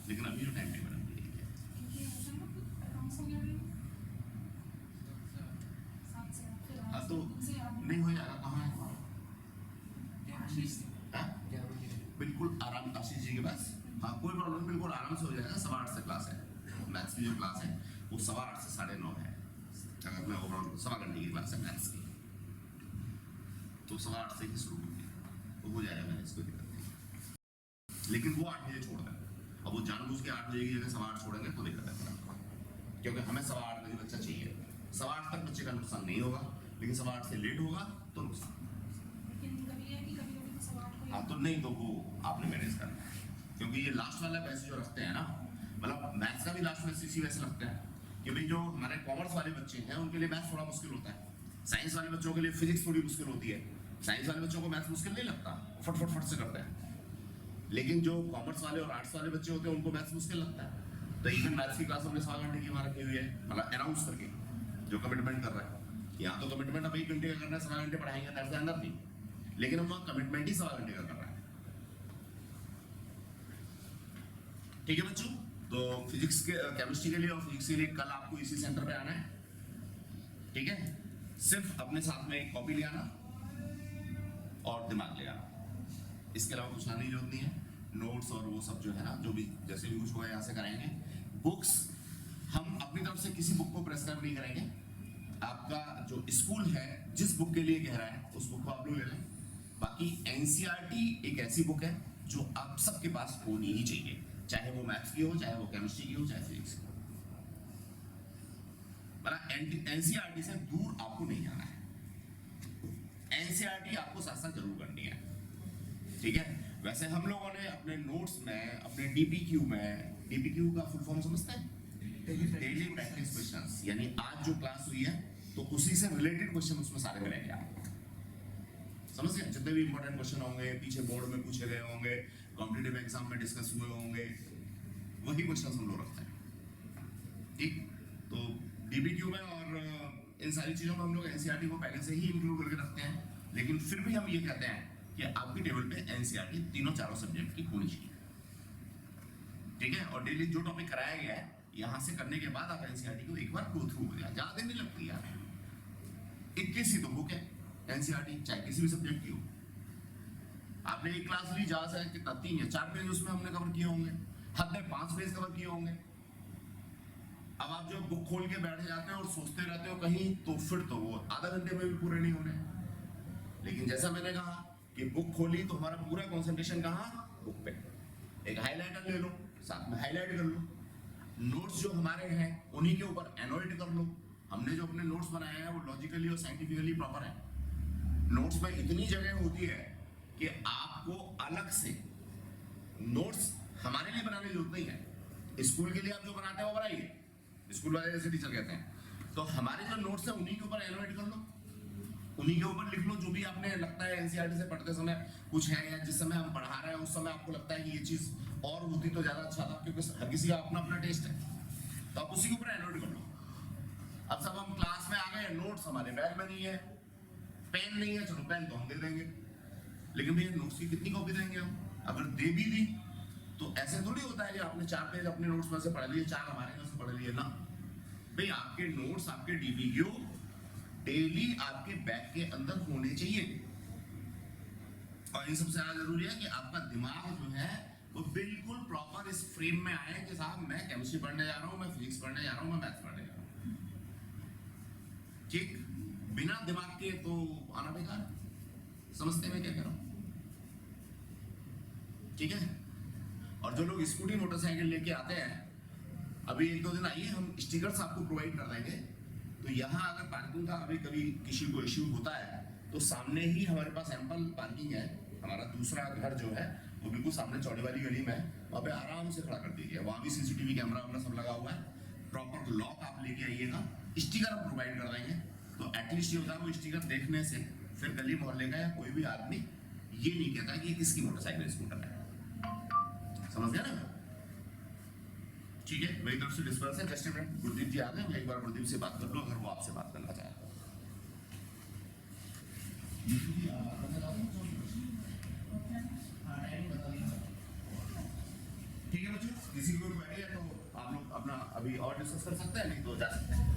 लेकिन अभी जो टाइम टेबल है क्योंकि ऐसा ना कि अकाउंट्स हो गया 7 से फिर हाँ, तो से आप नहीं हो जाएगा। कहाँ है हमारा? आशीष हाँ? बिल्कुल आराम, आशीष जी के पास। हाँ, कोई प्रॉब्लम, बिल्कुल आराम से हो जाएगा। 8:15 से क्लास है, मैथ्स की जो क्लास है वो 8:15 से 9:30 है। अगर मैं ओवरऑल 1.25 घंटे की क्लास है मैथ्स की, तो 8:15 से ही शुरू होगी, तो हो जाएगा, मैंने इसको दिक्कत नहीं। लेकिन वो 8 बजे छोड़ दें। अब वो जानबूझ के 8 बजे की जगह 8:15 छोड़ेंगे तो दिक्कत है थोड़ा, क्योंकि हमें 8:15 बजे बच्चा चाहिए। 8:15 तक बच्चे का नुकसान नहीं होगा, लेकिन 8:15 से लेट होगा तो नुकसान। लेकिन कभी है कि कभी तो सवाल कोई हाँ, तो नहीं तो वो आपने मैनेज करना है, क्योंकि ये लास्ट वाला बैच जो रखते हैं ना, मतलब मैथ्स का भी लास्ट में इसी वैसे लगता है कि भाई जो हमारे कॉमर्स वाले बच्चे हैं उनके लिए मैथ्स थोड़ा मुश्किल होता है, साइंस वाले बच्चों के लिए फिजिक्स थोड़ी मुश्किल होती है। साइंस वाले बच्चों को मैथ्स मुश्किल नहीं लगता, फट से करते हैं। लेकिन जो कॉमर्स वाले और आर्ट्स वाले बच्चे होते हैं उनको मैथ्स मुश्किल लगता है। तो इवन मैथ्स की क्लास हमने 7 घंटे की वहाँ रखी हुई है, मतलब अनाउंस करके जो कमिटमेंट कर रहा है। यहाँ तो कमिटमेंट अब 1 घंटे का करना है, 7 घंटे पढ़ाएंगे दैट्स अंदर थी, लेकिन हम वहाँ कमिटमेंट ही 7 घंटे का कर रहा है। ठीक है बच्चों, तो फिजिक्स के केमिस्ट्री के लिए और फिजिक्स के लिए कल आपको इसी सेंटर पे आना है। ठीक है, सिर्फ अपने साथ में एक कॉपी ले आना और दिमाग ले आना, इसके अलावा कुछ लाने की जरूरत नहीं है। नोट्स और वो सब जो है ना, जो भी जैसे भी कुछ होगा यहाँ से कराएंगे। बुक्स हम अपनी तरफ से किसी बुक को प्रेस्क्राइब नहीं करेंगे। आपका जो स्कूल है जिस बुक के लिए कह रहा है उस बुक को आप लोग ले लें। बाकी एनसीईआरटी एक ऐसी बुक है जो आप सबके पास होनी ही चाहिए, चाहे वो मैथ्स की हो, चाहे वो केमिस्ट्री की हो, चाहे फिजिक्स की हो। मतलब एनसीईआरटी से दूर आपको नहीं जाना है, एनसीईआरटी आपको साथ साथ जरूर करनी है। ठीक है, वैसे हम लोगों ने अपने नोट्स में, अपने डीपीक्यू में, डीपीक्यू का फुल फॉर्म समझते हैं? डेली प्रैक्टिस क्वेश्चंस, यानी आज जो क्लास हुई है तो उसी से रिलेटेड क्वेश्चन उसमें सारे मिलेंगे आपको। समझ गए? जितने भी इंपॉर्टेंट क्वेश्चन होंगे, पीछे बोर्ड में पूछे गए होंगे, कॉम्पिटिटिव एग्जाम में डिस्कस हुए होंगे, वही क्वेश्चन हम लोग रखते हैं। ठीक, तो डीबीक्यू में और इन सारी चीजों में हम लोग एनसीईआरटी को पहले से ही इंक्लूड करके रखते हैं, लेकिन फिर भी हम ये कहते हैं कि आपकी टेबल पे एनसीईआरटी तीनों चारों सब्जेक्ट की होनी चाहिए। ठीक है, और डेली जो टॉपिक कराया गया है यहाँ से करने के बाद आप एनसीईआरटी को एक बार गो थ्रू हो जाए, ज्यादा नहीं लगती यार। 21 ही तो बुक है एनसीईआरटी, चाहे किसी भी सब्जेक्ट की हो। आपने एक क्लास ली, जहां से कितना 3 या 4 पेज उसमें हमने कवर किए होंगे, हद में 5 पेज कवर किए होंगे। अब आप जो बुक खोल के बैठ जाते हो और सोचते रहते हो कहीं, तो फिर तो वो आधा घंटे में भी पूरे नहीं होने। लेकिन जैसा मैंने कहा कि बुक खोली तो हमारा पूरा कंसंट्रेशन कहाँ? बुक पे। एक हाइलाइटर ले लो, साथ में हाईलाइट कर लो। नोट्स जो हमारे हैं उन्हीं के ऊपर एनोटेट कर लो। हमने जो अपने नोट्स बनाए हैं वो लॉजिकली और साइंटिफिकली प्रॉपर है। नोट्स में इतनी जगह होती है कि आपको अलग से नोट्स हमारे लिए बनाने की जरूरत नहीं है। स्कूल के लिए आप जो बनाते हैं वो बनाइए, स्कूल वाले जैसे टीचर कहते हैं। तो हमारे जो नोट्स हैं उन्हीं के ऊपर एनोटेट कर लो, उन्हीं के ऊपर लिख लो जो भी आपने लगता है एनसीईआरटी से पढ़ते समय कुछ है, या जिस समय हम पढ़ा रहे हैं उस समय आपको लगता है कि ये चीज और होती तो ज्यादा अच्छा था, क्योंकि हर किसी का अपना अपना टेस्ट है, तो आप उसी के ऊपर एनोट कर लो। अब सब हम क्लास में आ गए, नोट्स हमारे बैग में नहीं है, पेन नहीं है, चलो पेन तो हम दे देंगे, लेकिन भैया नोट्स की कितनी कॉपी देंगे हम? अगर दे भी दी तो ऐसे थोड़ी होता है कि आपने 4 पेज अपने नोट्स में से पढ़ लिए, 4 हमारे में से पढ़ लिए ना। भाई आपके नोट्स, आपके डीवीक्यू डेली आपके बैग के अंदर होने चाहिए। और इन सबसे ज्यादा जरूरी है कि आपका दिमाग जो है वो बिल्कुल प्रॉपर इस फ्रेम में आए कि साहब मैं केमिस्ट्री पढ़ने जा रहा हूँ, मैं फिजिक्स पढ़ने जा रहा हूँ, मैं मैथ्स पढ़ने जा रहा हूँ। ठीक, बिना दिमाग के तो आना बेकार। समझते हैं मैं क्या कह रहा हूँ? ठीक है। और जो लोग स्कूटी मोटरसाइकिल लेके आते हैं, अभी 1-2 दिन आइए, हम स्टिकर्स आपको प्रोवाइड कर देंगे। तो यहाँ अगर पार्किंग का अभी कभी किसी को इश्यू होता है तो सामने ही हमारे पास एम्पल पार्किंग है। हमारा दूसरा घर जो है वो बिल्कुल सामने चौड़ी वाली गली में है, वहाँ पे आराम से खड़ा कर दीजिए। वहाँ भी सीसीटीवी कैमरा अपना सब लगा हुआ है। प्रॉपर लॉक आप लेके आइएगा, स्टिकर हम प्रोवाइड कर देंगे। तो एटलीस्ट ये होता है वो स्टिकर देखने से फिर गली मोहल्ले का या कोई भी आदमी ये नहीं कहता कि ये किसकी मोटरसाइकिल स्कूटर है। समझ गया ना? ठीक है, मेरी तरफ से डिस्पर्स है। जस्ट मिनट, गुरदीप जी आ गए, मैं एक बार गुरदीप से बात कर लो अगर वो आपसे बात करना चाहे। ठीक है बच्चों, किसी को क्वेरी है तो आप लोग अपना अभी और डिस्कस कर सकते हैं, नहीं तो जा सकते हैं।